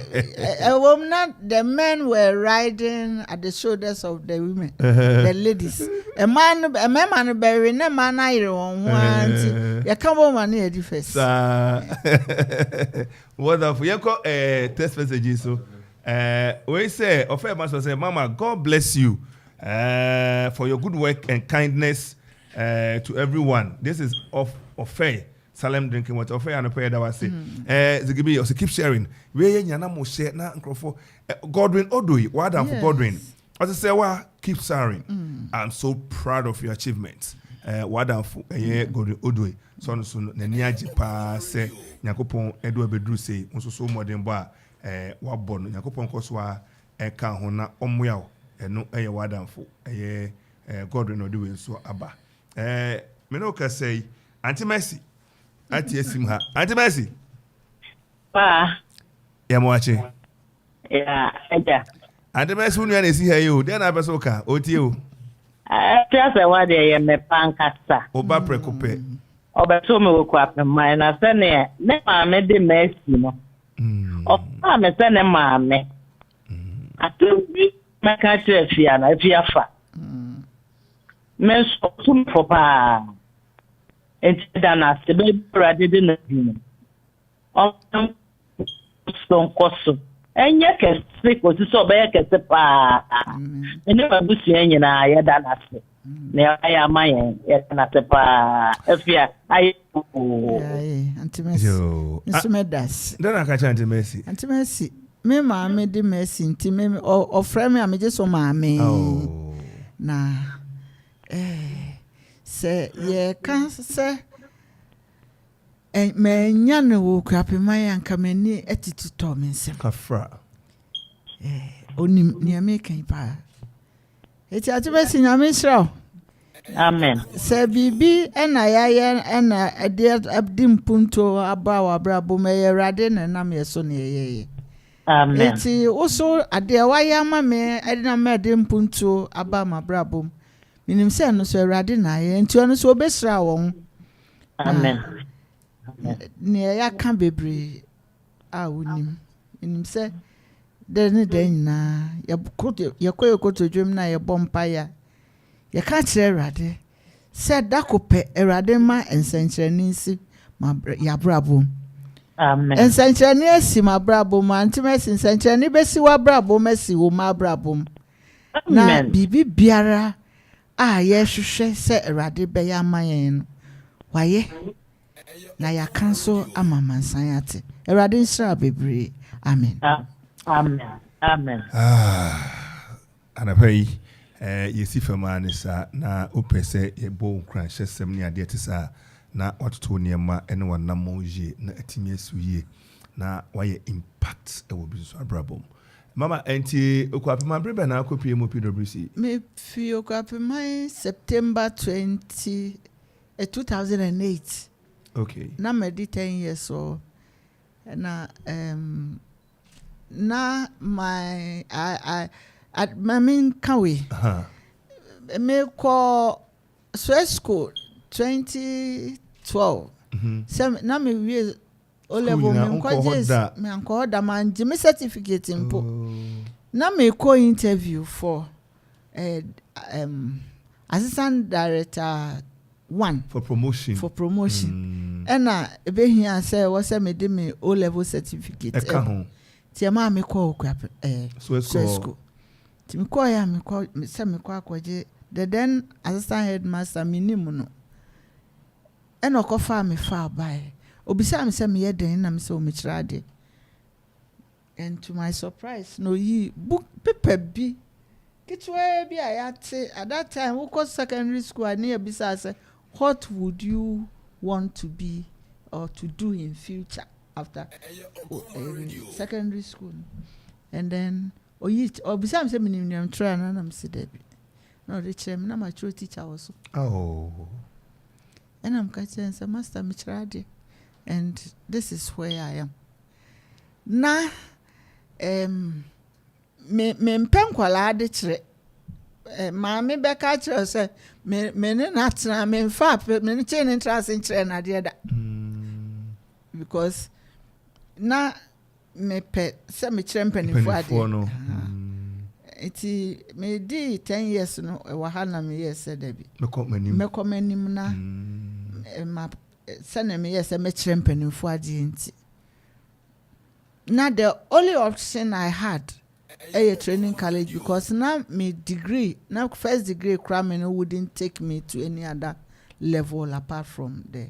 the men were riding at the shoulders of the women the ladies a man bury na man ayre won wanti ya come woman na edi first wonderful you call text message so we say ofe master say mama God bless you for your good work and kindness to everyone. This is of fair Salem drinking water. Fair and prayer that was say. Zigibi also keep sharing. We nyana mo share na nkrofo Godwin Odoi. What for Godwin? As I say, keep sharing. I'm so proud of your achievements. What for Godwin Odoi? So na niaji pa say Nyakopon Edwa Bedru say nso so modern ba wa bon Nyakopon koswa ka ho na omoya eno eye wadanfo eye Godwin Odoi so aba me no ka say Auntie Mercy ati esim ha Auntie Mercy pa ya mo ache Yeah, yeah. And the best one you see here, you then I was okay. OTU. Just a word, I am a pancasta. Oba precope. Oba me Akuapem, my Nasane, never made the mess, you know. I'm a son and mammy. I told you, my country, Fiana, if you are fat. Men soon for pa. And then I said, baby, I didn't know. Stone cost. And you can speak what you saw back at the pa. And never was saying, and I had done it. Now I am my end, yet not the pa. If you are, Antimedas. Then I catch Antimacy. Antimacy. Me mammy de messy inti me or frame me just so mammy. Oh. Na say ye can say me nyane wo Akuapem my anka me ni etitu to me nsem. Kafra. Onim ni me kan pa. Eti atibesi nyame sraw. Amen. Say bibi ena ya ena adim punto abawa brabo me yerade na nam yeso ne ye. Amen. Eti also ade waya ma me edina me adim punto aba ma brabo. Minim se no so yerade na ye enti ono so obesra won. Amen. Ne ya kan bebre a wonim. Minim se den na ya koto dwem na ye bompa ya. Ye ka kire Erade se da kope Erade ma ensankyerani nsi ma ya brabo. Amen. Ensankyerani esi ma brabo ma antimesi ensankyerani besi wa brabo mesi wo ma brabo. Na bibi biara a ye hwehwe se Erade be ya mayen no waye na ya kanso amamansan ate Erade nsra bebre. Amen. Amen. Amen. Anapay yesi famane sa na opese ye bo nkran hyesem ne ade tesa na watoto niema ene wanam oje na atimi asuye na waye impact e wo biso abrabom. Mama enti Akuapem brebe na akopie mu PWC. Me fi Akuapem September 2008. Okay. Na me di 10 years so na na my I at mamin kawe me ko school 2012 na me we o level me ko da man me certificate impo na me ko interview for assistant director 1 for promotion and ebe here say was me de me O level certificate ti ma me ko Akuapem school ti me ko ya me ko se me ko akwaje the then assistant headmaster minimum no e no ko fa me fa bai obisa me se me ye den na me se o me kirade and to my surprise no yi book paper bi kitwe bi ayate at that time we go secondary school and e bisa say what would you want to be or to do in future after secondary school? And then besides me I'm trying and I'm said no the chairman I'm a true teacher also. Oh. And I'm catching some master mitrade and this is where I am. Na me mpem kwala de kire maame be ka kire say me ne natna me fa me chain interest in kire na de da because na me pe se me kire mpanifo ade no iti me di 10 years no wa ha na me yes da bi me ko manim na ma se na me yes me kire mpanifo ade nti na the only option I had a training college because now my degree, now first degree cramming wouldn't take me to any other level apart from the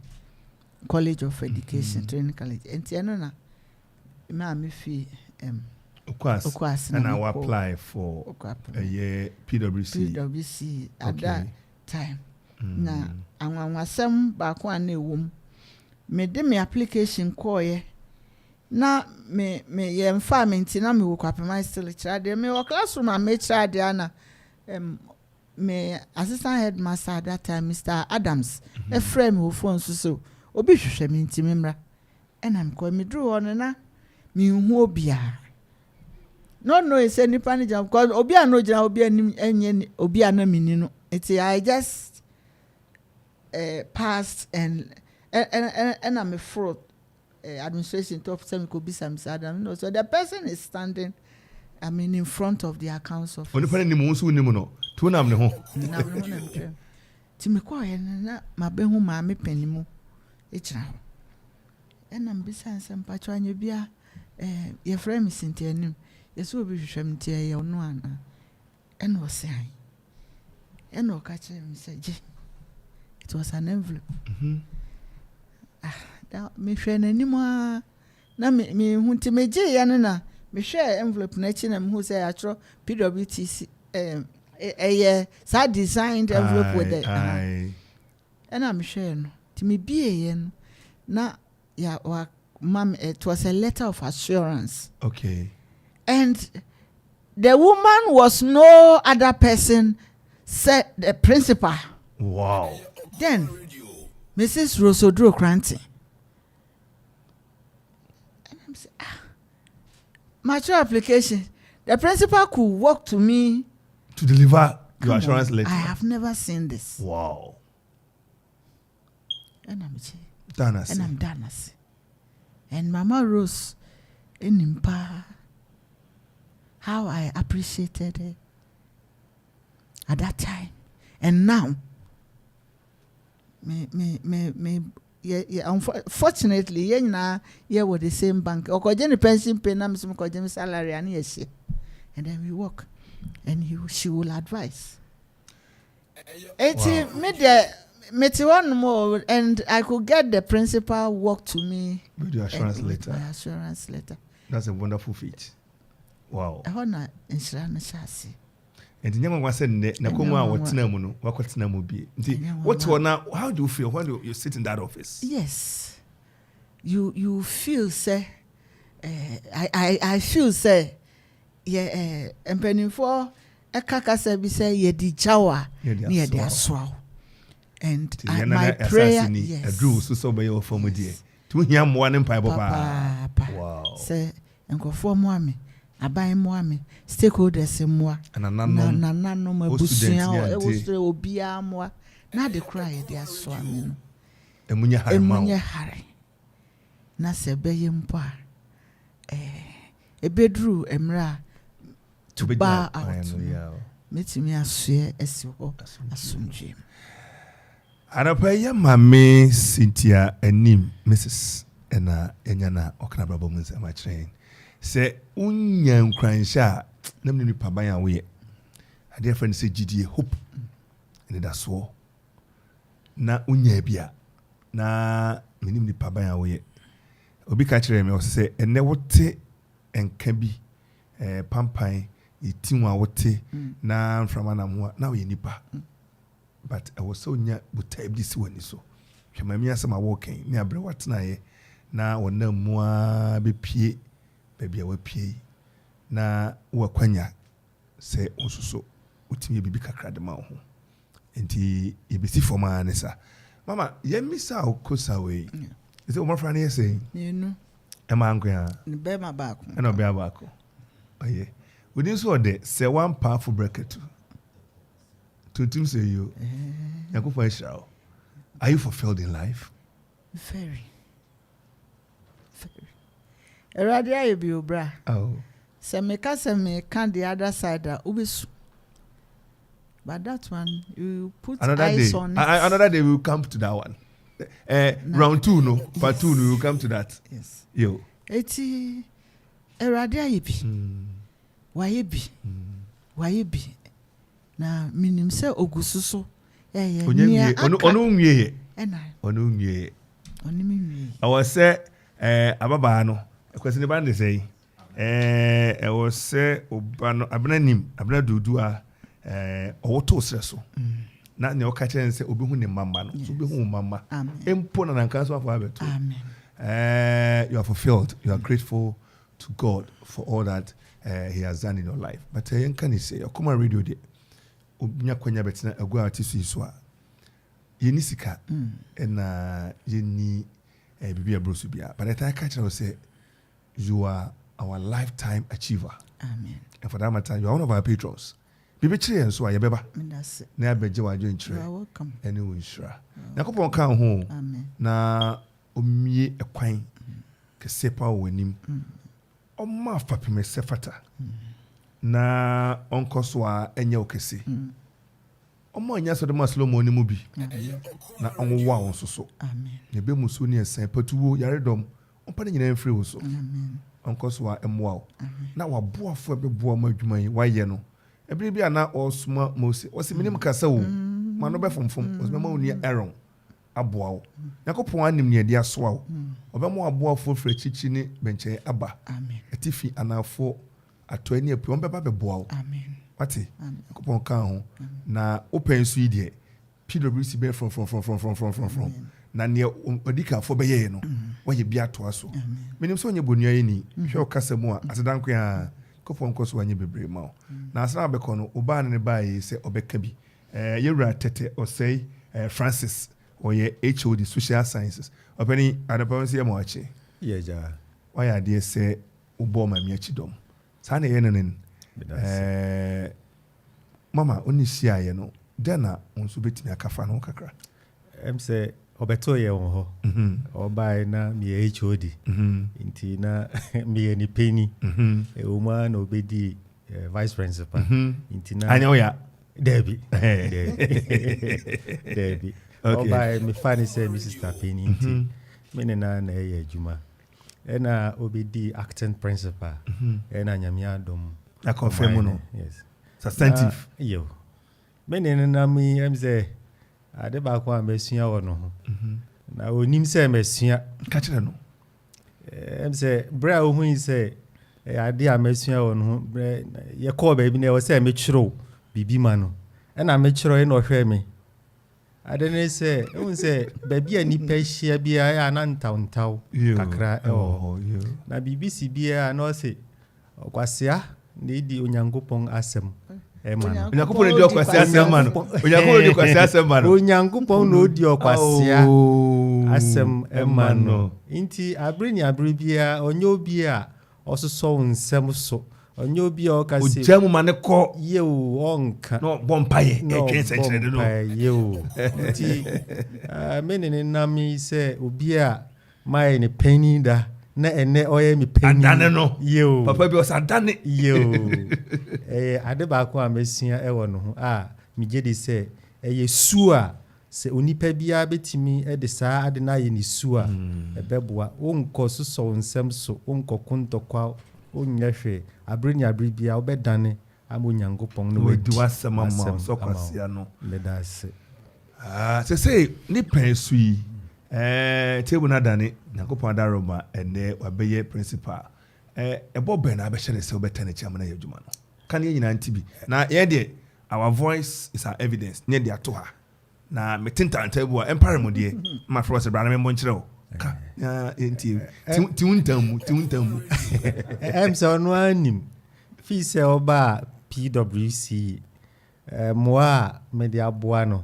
College of Education training college. And tiana na me fee Ukwas and I will apply for a year PWC at that time. Na anwanwasem baako ane wom me de me application call na me yemfa me nti na me wo Akuapem still chade me wo classroom a me chade ana me assistant headmaster at that time Mr. Adams a friend wo phone so obi hwehwe me nti me mra and I'm call me draw on na me hu obia no it's any panic because obi no jina obi enye obi anamini no I just passed and I'm a fraud administration top some could be some sadam no so the person is standing in front of the accounts of oni pani mu nso ni mu no to nam ne ho na me ti me kwa na mabehu ma me panimu echira and I'm beside some patronye bia your friend Cynthia Anim yeso obi hwehwem tie ye ono ana and was saying and no catch him say it was an envelope that me hwe nanim na me hunti meje ya na me hwe envelope na chi na me hu say atro PWTC sad designed envelope with it and I'm sure no ti me bie ye no na ya wa mom it was a letter of assurance. Okay. And the woman was no other person, said the principal. Wow. Then, Mrs. Rosodro Kranti. And I'm saying, mature application. The principal could walk to me to deliver your assurance letter. I have never seen this. Wow. And I'm done. And Mama Rose in Impa. How I appreciated it at that time, and now, unfortunately, with the same bank. Or the pension pay na some salary and yes, and then we work, and she will advise. Made one more, and I could get the principal work to me with the assurance letter. My assurance letter. That's a wonderful feat. Wow. I want insurance chassis. And the young one said, "Nakoma, what's namu? What's namu be? What's one now? How do you feel when you sit in that office?" Yes, you feel say, I feel say, yeah, and penny for a kaka say say ye di jawa near the aswao. And my prayer, yes. A drew so by your former dear. To him one empire, Papa. Wow. Say, and go for mommy. I buy mommy. Stakeholders more. And another no more busuya. It was the obia more. Now they cry, they are swimming. And when you hurry, Nasa Bayimpa. A bedroom, Emra to bar out. Meet me as swear as you assume Jim. Anapaya mame Cynthia Anim Mrs. Enyana Oknabrabo Munza Matrain. Say unyan kransha namni ni pabaya we. A dear friend say GDA hope. And that's all. Na unya bia. Na minim ni pabaya we. Obi ka kire me o say ene wote enka bi pampan itinwa wote na mframa na mo na we nipa. But I was so near with this one so. Kamamia sama walking near Brewatna na wana mwa be pie baby awe pie na wakwanya se onsuso utimi bibi kakra de ma ho enti ebisi forma nesa mama ye misa okosa we is it o mafra na ye say you know e ma angwa ni be ma ba ko e no be abako oye within so de say one powerful bracket to say you are you fulfilled in life? Very. Eradia you be obra. Oh. Se me can the other side ubisu. But that one you put another eyes day. on it. Another day we will come to that one. Round 2 no, part 2 we will come to that. Yes. Yo. Eti eradia you be. Why you be? Why you be? Na minim se ogususo onu nwie ena onu nwie oni mi nwie I say ababa no ekwese ne bande say I was say oba no abena nim abena dudu a owoto sreso na ne okache nse obi hu ne mama no so obi hu mama empo na nanka so afọ abeto amen you are fulfilled, you are grateful to God for all that he has done in your life. But can you say come on radio there obinya kwanya betina agwa atisu iso a yeni sika na yeni bibia brosu bia but I catch you say you are our lifetime achiever. Amen. And for that matter, you are one of our patrons. Bibi chire and so ayebeba. Na abeje wa jo nchire. You are welcome. Anyway, sure. Yakopon kan ho. Amen. Na omie ekwan kese pa wanim. Oma fapime sefata. Na onkoso a enye okese. Oma nya so de maslo mo ni mu bi. Na onwa won so. Amen. Ne be muso ni esen patuwo yaredom. Ompa nyina mfiri wo so. Amen. Onkoso a emwa. Na waboafo be boa ma adwuma yi waye no. Ebiri bia na osuma Mose. Osi minim kasa wo. Ma no be fomfom. Osi ma woni Aaron. Aboa wo. Yakopon anim ne dia so wo. Obemo aboafo fra chichi ni benche aba. Amen. Atifi anafo atoni apu on beba be boa wo. Amen. Wati? Yakopon kan ho. Na open so yi de PWC be from. Na ne odika fo be ye no. Waye bia to aso. Minim so onye bonua yi ni. Hwe okasa mu a asedanko ya Kopon koso anye bebre ma. Na asra be kono oba ne ba yi se obeka bi. Yewura tete osei Francis oye HOD social sciences. Openi adapa se mo achi. Yeja. Why ade se ubo ma mi achi dom. Sa na ye nenen. Mama oni sia ye no. Dena onso betimi akafa no kakra. Say obeto ye won ho. Oba na mi HOD. Inti na mi ni penny. Uma na obedi vice principal. Inti na Anya oya. Debbie. Debbie. Oba mi fani say Mrs. Tapeni inti. Me na ye adwuma. Ena obedi acting principal. Ena nyamia dom. Na confirm no. Yes. Substantive. Yo. Me na mi say ade ba kwa mesua wo no. Na onim say mesua ka kire no. Say bra o hu say ade a mesua wo no ye call ba bi na wo say me kyiro bibi ma no. Na me kyiro e no hwe me. Ade ne say o say ba bi ani pa hia bia ya na ntawntaw kakra na BBC bia na o say okwasia na di onyankopon asem Eman. Onyankopon di okwase asem man. Onyankopon di okwase asem man. Onyankopon no di okwase asem eman no. Inti abri bia onye obi a ososo nsem so. Onye obi a okase. Ojamu mane ko ye o onka. No bompaye ekense nkyere no. Ye o. Inti menene na mi se obi a mai ne penny da. Na ene oye mi penny. Adane no. Yo. Papa bi osadane. Yo. Ade ba ko amesia ewo no ho mi je de se su a se onipa bia betimi de saa ade na ye ni su a ebeboa onko so nsem so onko kontokwa onyɛ hwe abri bia obedane amonyankopɔn no wadi wasama ma so kwasia no medase se ni pensu yi table na dane nyankopɔn adaroma ene wabeye principal ebo ben na abɛhyɛ ne se obetane chiama na yadwuma no kan ye nyina ntibi na ye de our voice is our evidence ne de ato ha na metinta table empire mo de ma fro se bra na me nkyerɛ o ka ya enti tiuntamu so no anim fi se oba PWC moa media boa no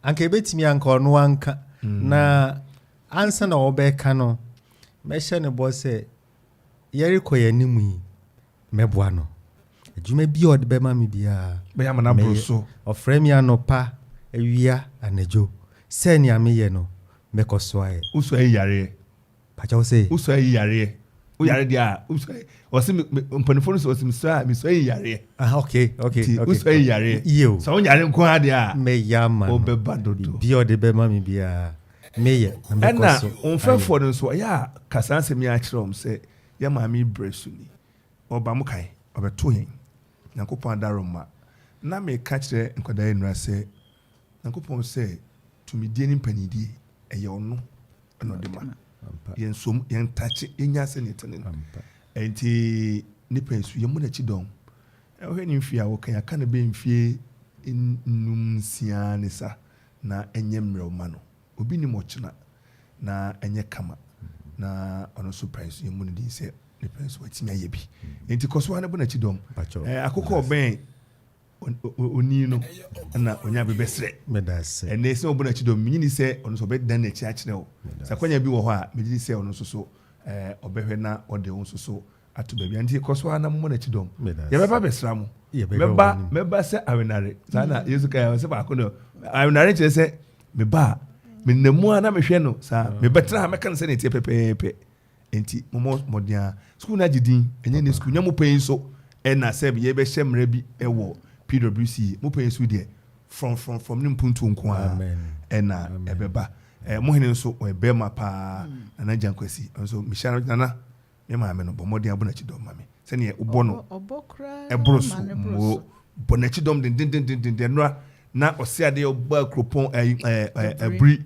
anke betimi anka no anka na ansa na obeka no me hye ne bo se yeri koyanimu yi meboa no adwuma bi od be ma me bia be ya mana broso ofrɛ mi anopa awia anajo se ni ameye no mekoso aye uso ayi yare pacha say uso ayi yare o yare dia uso osi mpanifo so osi mi so ayi yare okay uso ayi yare so o yare nko ade a me yama o be badodo bi od be ma me bia meye na mekoso onfefo no so ya kasanse mi a kyerɛ se ya ma mi bresu ni oba mu kai obeto yen Nyankopɔn adaroma na me ka kyerɛ nkɔdae nura sɛ Nyankopɔn sɛ tumidie ni panidie ɛyɛ ɔno ɛno de ma yɛn som yɛn tache yɛnya sɛ ne tene enti nipa nsu yɛn mu na chi dɔm ɛhwɛ ni mfie a wɔka aka na be mfie num sia ne sa na ɛnyɛ mmerɛ ma no obi ni mɔkyena na ɛnyɛ kama na ɔno so price yɛn mu ne din sɛ ne prince watimi aye bi enti koso ane bo na chi dom akoko oben oni no na onya bebesre medase ene se obo na chi dom nyini se ono so be dan na chi a kire o sakwanya bi wo ho a medini se ono so obehwe na ode wonso so ato baby anti koso na mo na chidom ye beba besra mo meba se awenare sana yesu kai se ba ko no awenare che se meba mennamu ana mehwe no sa mebetra ha meka no se ne tie pepepe enti mo dia school na gidin enye ne school nyamu pen so na se ye be hyemra bi ewo PWC mo pen so de from ne mpuntu nko a na ebeba mo hene so o ebema pa na jankwasi so mishana nana me ma me no bomodi abonachi dom ma me se ne ubo no obokra ebroso mo bonachi dom den na osiade oba Akropong Aburi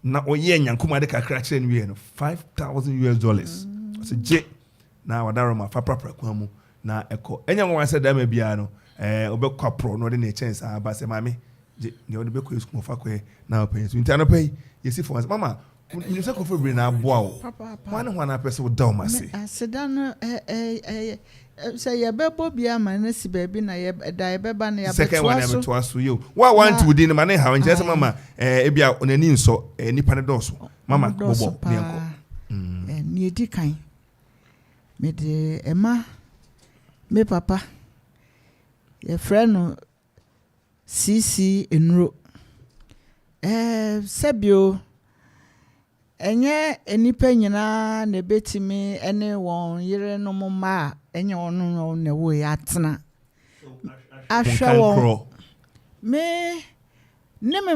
na oye nyankuma de kakra kire ne no $5,000 so je na wadaro ma fa prapra kwa mu na eko enya nwa se da ma bia no obekwa pro no de ne chance aba se ma me je ne ode bekwa school fa kwa na open so ntano pay yesi for mama you say Kofi bring na boa o wana person wo down mase asedan say ye bebo bia ma na si baby na ye da ye beba na ye second one am to aso you wa want to din ma na ha nche say mama e bia onani nso nipa ne doso mama bobo ne enko ni edi kan me de ema me papa ye friend CC enro sebio enye enipa nyina na betimi ene won yire no mma enye ono na wo ya tena ahwe won me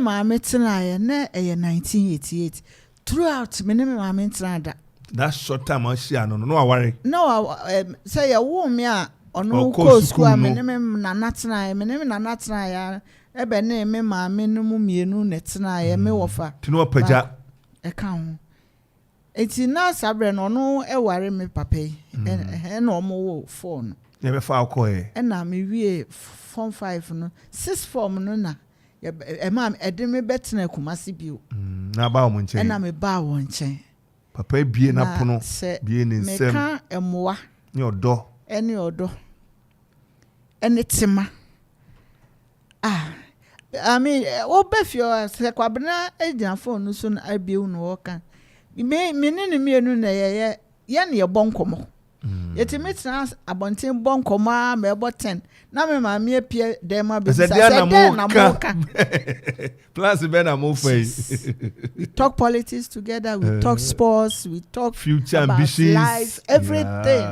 ma me tena ye na 1988 throughout me ma me tena da that short time on share no aware no say ya wo me a ono ko school a me na natena ya ebe na me ma me no mu mienu na tena ye me wofa tino paja eka ho eti na sabre no no eware me papa e na omo wo phone ye be fa akoye e na me wie form 5 no 6 form no na e ma ede me betena kumasi bio na ba wo nche e na me ba wo nche papa bie na pono bie ne nsem me ka emoa ni odo ene tema I mean, obefio se kwabna ejan phone no so na abiu no woka me ne mienu na ye ne ye bonkomo yetimetra abonten bonkomo a me ebo 10 na me ma me apie dem abi sa na moka plus be na mo face we talk politics together, we talk sports, we talk future ambitions, life, everything.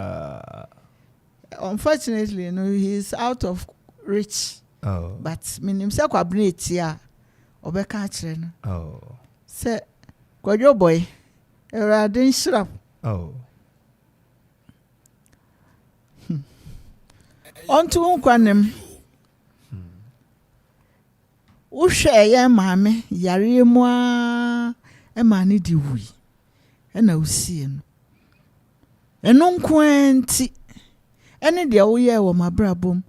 Unfortunately, he's out of reach. But minim se kwabna etia obeka akire no se kwadwo boy erade nshira onto nkwanem uhwe ye maame yare mu a ma ne di wi na usie no eno nkwanti ene de wo ye wo mabrabom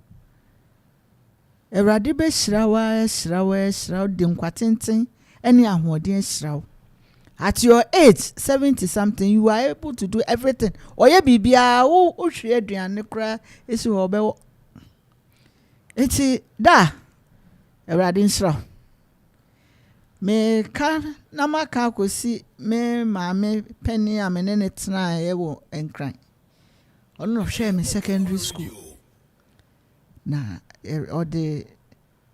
Erade be shirawa de nkwatenten ene ahoden shirawo. At your age 70 something you are able to do everything. Oye bibia wo hwe aduane kra esi ho be wo. Eti da erade shirawo. Me ka na maka kosi me maame penny amene ne tena ye wo enkran. Ono hwe me secondary school. Na or the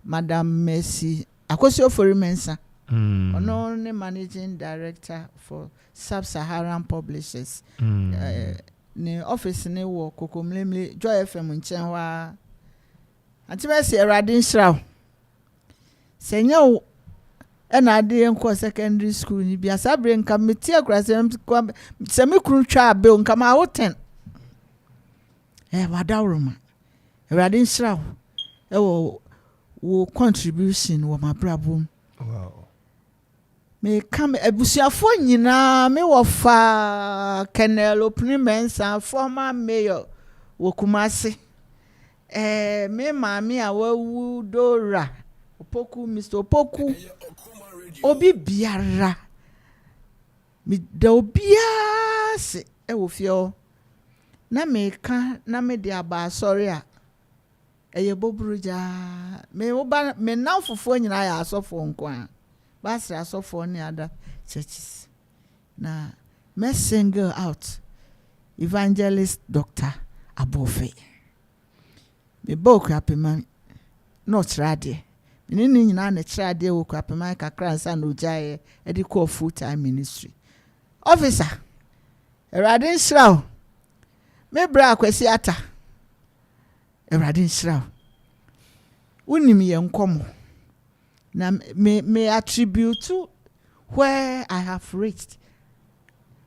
Madam Mercy Akosio for Mensa. Ono ne managing director for Sub-Saharan Publishers. Ne office ne wo kokomlemle Joy FM nchen wa. Antime se Eradin Shraw. Senya wo na ade enko secondary school ni bia sabre nka meti akura se me kru twa abe nka ma wo 10. Wadawroma. Eradin Shraw. Wo contribution wo mabrabom. Wow. Me come ebusuafo nyina me wo fa Kenel Opinimensa former mayor wo Kumasi. Me maami a wawu Dora Opoku Mr. Opoku obi biara me da obiase wo fio na me ka na me de aba sorry a eye boburuja me oba me now fofo nyina ya asofo nko a basra asofo ne ada churches na me single out evangelist Dr. Abofe. Me bo Akuapem no trade. Me ni nyina na trade wo Akuapem kakra nsa no jaye e di call full time ministry. Officer, Erade Nshraw. Me bra Kwesi ata. Erade Nshraw. Unim ye nkomo. Na me attribute to where I have reached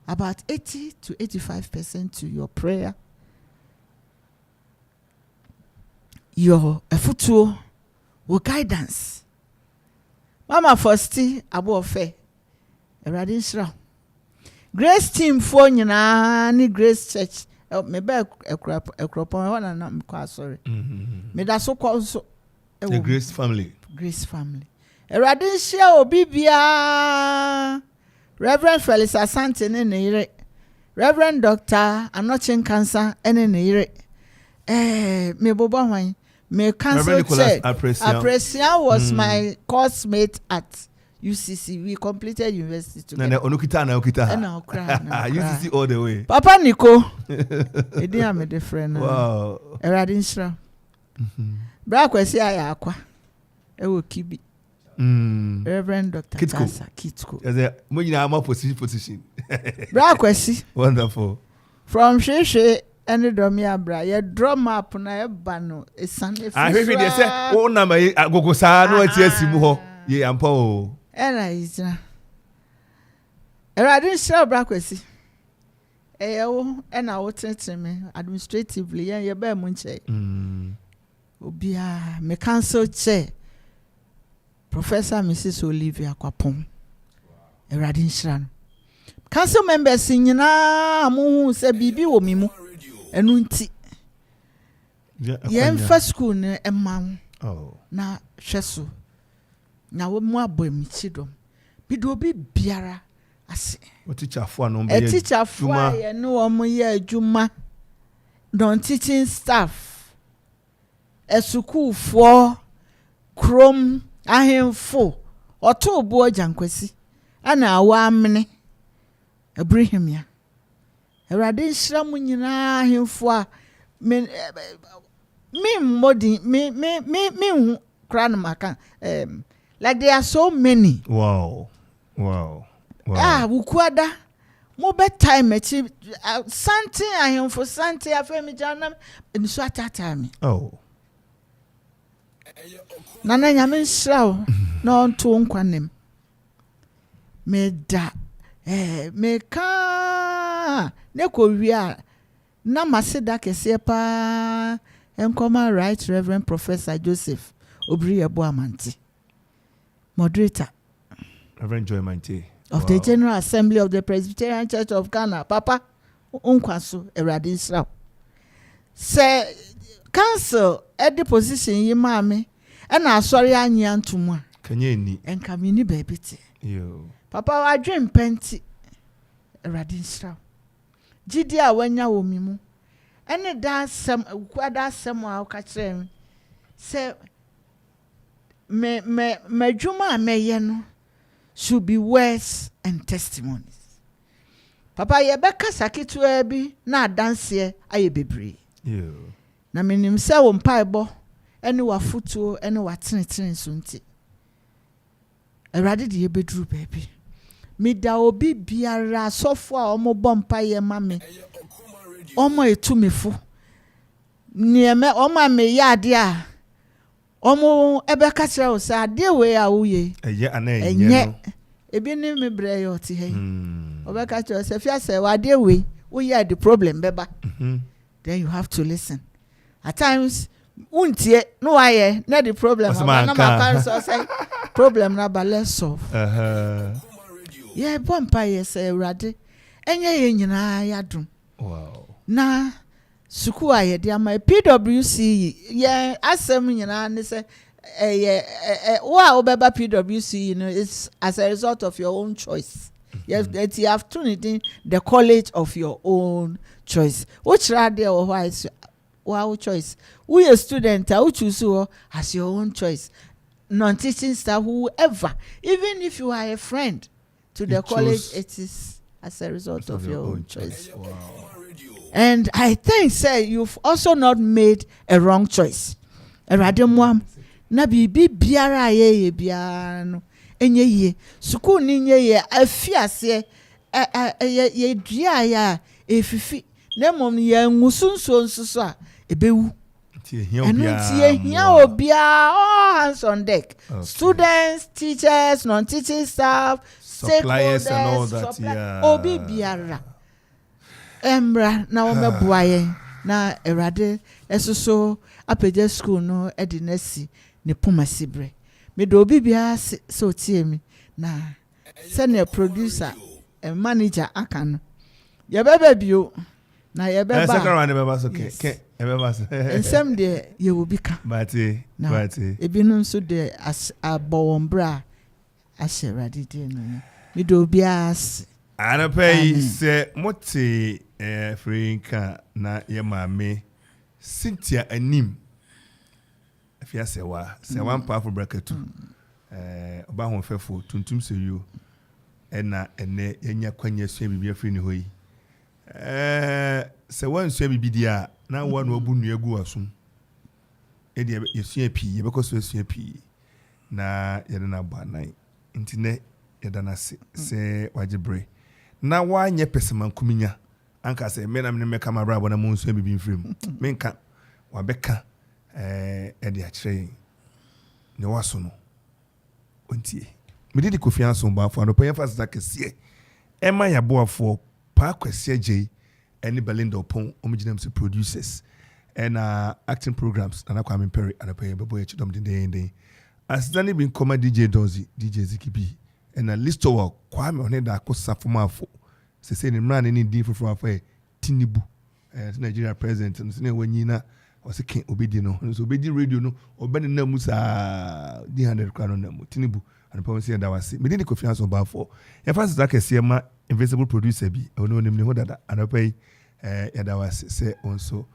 about 80 to 85% to your prayer, your efutuo, your guidance. Mama Fosti Abofe, Erade Nshraw. Grace team for nyina ni Grace Church. Me be Akropong na me sorry. Me da so kwa so the Grace family. Grace family. Erade Nshia obi bia. Reverend Felix Asante ne ire. Reverend Dr. Anochin Cancer ene ne ire. Me bobo hwan. Me cancel check. Aprecian was my course mate at UCC. We completed university together. Na onukita na okita. Na okra. UCC all the way. Papa Nico. Edi am the friend. Wow. Erade Nshira. Bra Kwesi aya akwa. Ewo kibi. Reverend Dr. Kitko. As a Mujina ama position. Bra Kwesi. Wonderful. From Sheshe and Domia Bra, ye drum up na bano a Sunday. I hear they say, oh, na my go sa no etiesi mu ho. Ye ampo. Ela isna. Erade Nshira Bra Kwesi. Eyo ena wo me administratively ye ba mu nche. Obia me council chair. Professor Mrs. Olivia Kwapom. Erade Nshira. Council members nyina amu se bibi wo mi mu. Enu nti. Ye mfa school ne emma. Oh. Na hweso. Na wo mu abom chidom. Bi do bi biara ase. O teacher fo no be. Teacher fo ye no wo mu ye adwuma. Non teaching staff. School for krom ahemfo. Oto obo Jankwesi. Ana awa amene. Abraham ya. Erade Nshira mu nyina ahemfo a me modi me kran maka like there are so many. Wow. Wukwada mo be time echi something ahemfo something afemi janam nso atata me. Oh. Nana nyame Nshira o na onto nkwanem. Me da me ka ne ko wia na maseda kese pa enkoma right Reverend Professor Joseph Obri Amante, moderator Reverend Joy Mante of the General Assembly of the Presbyterian Church of Ghana. Papa unkwaso Erade Nshira se council at the position yi maame and asori anya ntomu a kanye ni enka me ni baby ti yo papa wa dwen penti Erade Nshira gidi a wanya wo mi mu ene da sem kwada sem a ka kire me se me dwuma me ye no should be words and testimonies. Papa ye be kasa ketua bi na adanse aye bebre yo na menim se wo mpaebo ene wa futuo ene wa tenetene so nti Erade de ye bedru baby me da obi biara sofo a omo bompa ye mame omo etumefo nieme omo me yade a omo ebe ka kire o sa de we a woye eye ana enye no ebi ni me bre yo ti he obe ka kire se fia se wa de we woye the problem beba then you have to listen at times untie no aye na the problem na ma so say problem na ba let's solve yeah bompa yes Erade enye ye nyina ya dum wow na suku aye de ama PWC ye asem nyina ne say wa obeba PWC you know it's as a result of your own choice. You have tuned in the college of your own choice. Which rather or why is our choice? We a student who choose as your own choice. Non-teaching staff, whoever, even if you are a friend to the college, it is as a result of your own choice. Wow. And I think, say, you've also not made a wrong choice. Erademwam na bibi biara ye biara no enye ye school ni nye ye afiase ye dua ya efifi na mom ye ngusunso nso a ebewu tie hia obia all hands on deck. Okay. Students, teachers, non-teaching staff, suppliers and all that. Obi biara embra na wo meboaye na erade esoso apeje school no edinasi ne pomasibre me do obi bia so tie mi na senior producer and manager aka no ye beba bio na ye beba second round beba so ke beba so ensem de ye will bika but ebinu nso de as abowombra asherade de no me do bia ana pay se moti Franka na ye maame Cynthia Anim afia sewa powerful bracket oba ho fefo tuntum seyo ena ene enya kwanya sua bibia free ni hoyi se wan sua bibidia na wa no obu nu agu asum e de yesua pi ye bekoso yesua pi na ye na ba nan intine ye dana se wajibre na wa nye peseman kuminya anka se me na me meka mabra bona mo nso bibi mfrem menka wa beka e de akire ne waso no ontie me didi Kofi Ansong Baffuor no pay fast zakese e ma ya boafo pa kwese je eni Belinda Opon omijinam se producers and acting programs na kwa Perry and pay bebo ya chidom den as dani bin koma DJ Dozi DJ Zikibi and a list of kwa me one da akosa fomafo se say ni mra ni din foforo afa Tinibu Nigeria president no se ne wanyina o se ken obedi no so obedi radio no obedi na musa di 100 kwa no na mu Tinibu and pay say da wase me dey Kofi Ansong Baffuor ya fast that kese ma invisible producer bi ono nim ne ho dada and pay ya da wase say onso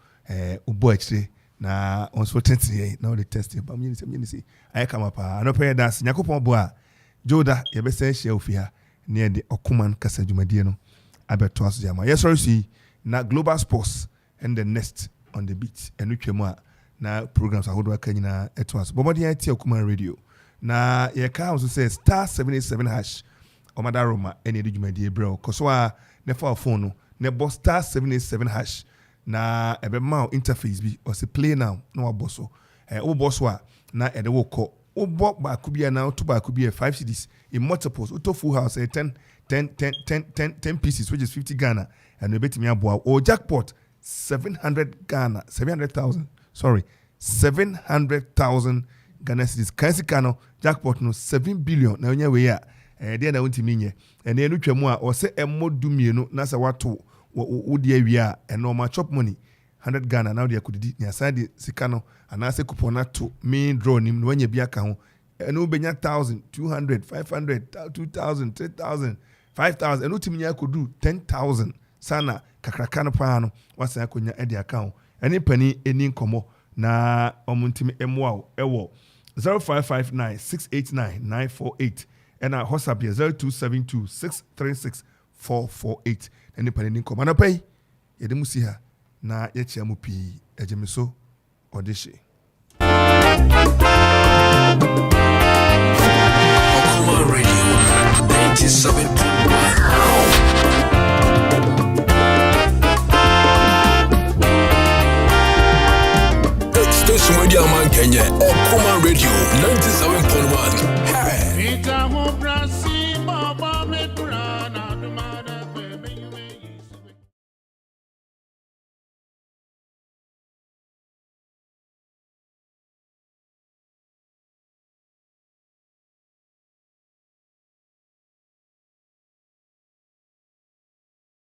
ubo akire na onso tentie na o the test ba me ni say I come up and pay dance nyakopon bo a Joda ye be say share ofia near the Okuman kasa dwumadie no abeto aso jama yes sorry see na global sports and the next on the beat enu twemu a na programs ahodo aka nyina eto aso bomodi ya tie Okuman radio na ye ka also say star 787 hash omada roma ene de dwumadie bro koso a ne fa phone no ne bo star 787 hash na ebe ma interface bi o se play now no aboso o boso a na ede wo ko Obo ba kubia now to ba kubia 5 CDs in multiples uto full house 10 pieces which is 50 Ghana and we bet me aboa or jackpot 700,000 sorry 700,000 Ghana cedis kansi kano jackpot no 7 billion na onya we ya dey na wonti minye and enu twemu a o se emodu mienu na se wato wo de awia and no ma chop money 100 Ghana now they could ni aside sikano anase coupon to main draw nim no nya bia ka ho eno benya 1,000 200 500 2,000 3,000 5,000 eno timinya could do 10,000 sana kakraka no pa no wasa akonya e de account eni pani eni nkomo na omuntimi emwa ewo 0559 689 948 and a WhatsApp 0272 636 448 eni pani eni nkomo na pay ye de musiha na yechi amupi ejemiso audition Okuman Radio 97.1 Station Radio Man Kenya Okuman Radio 97.1 Hey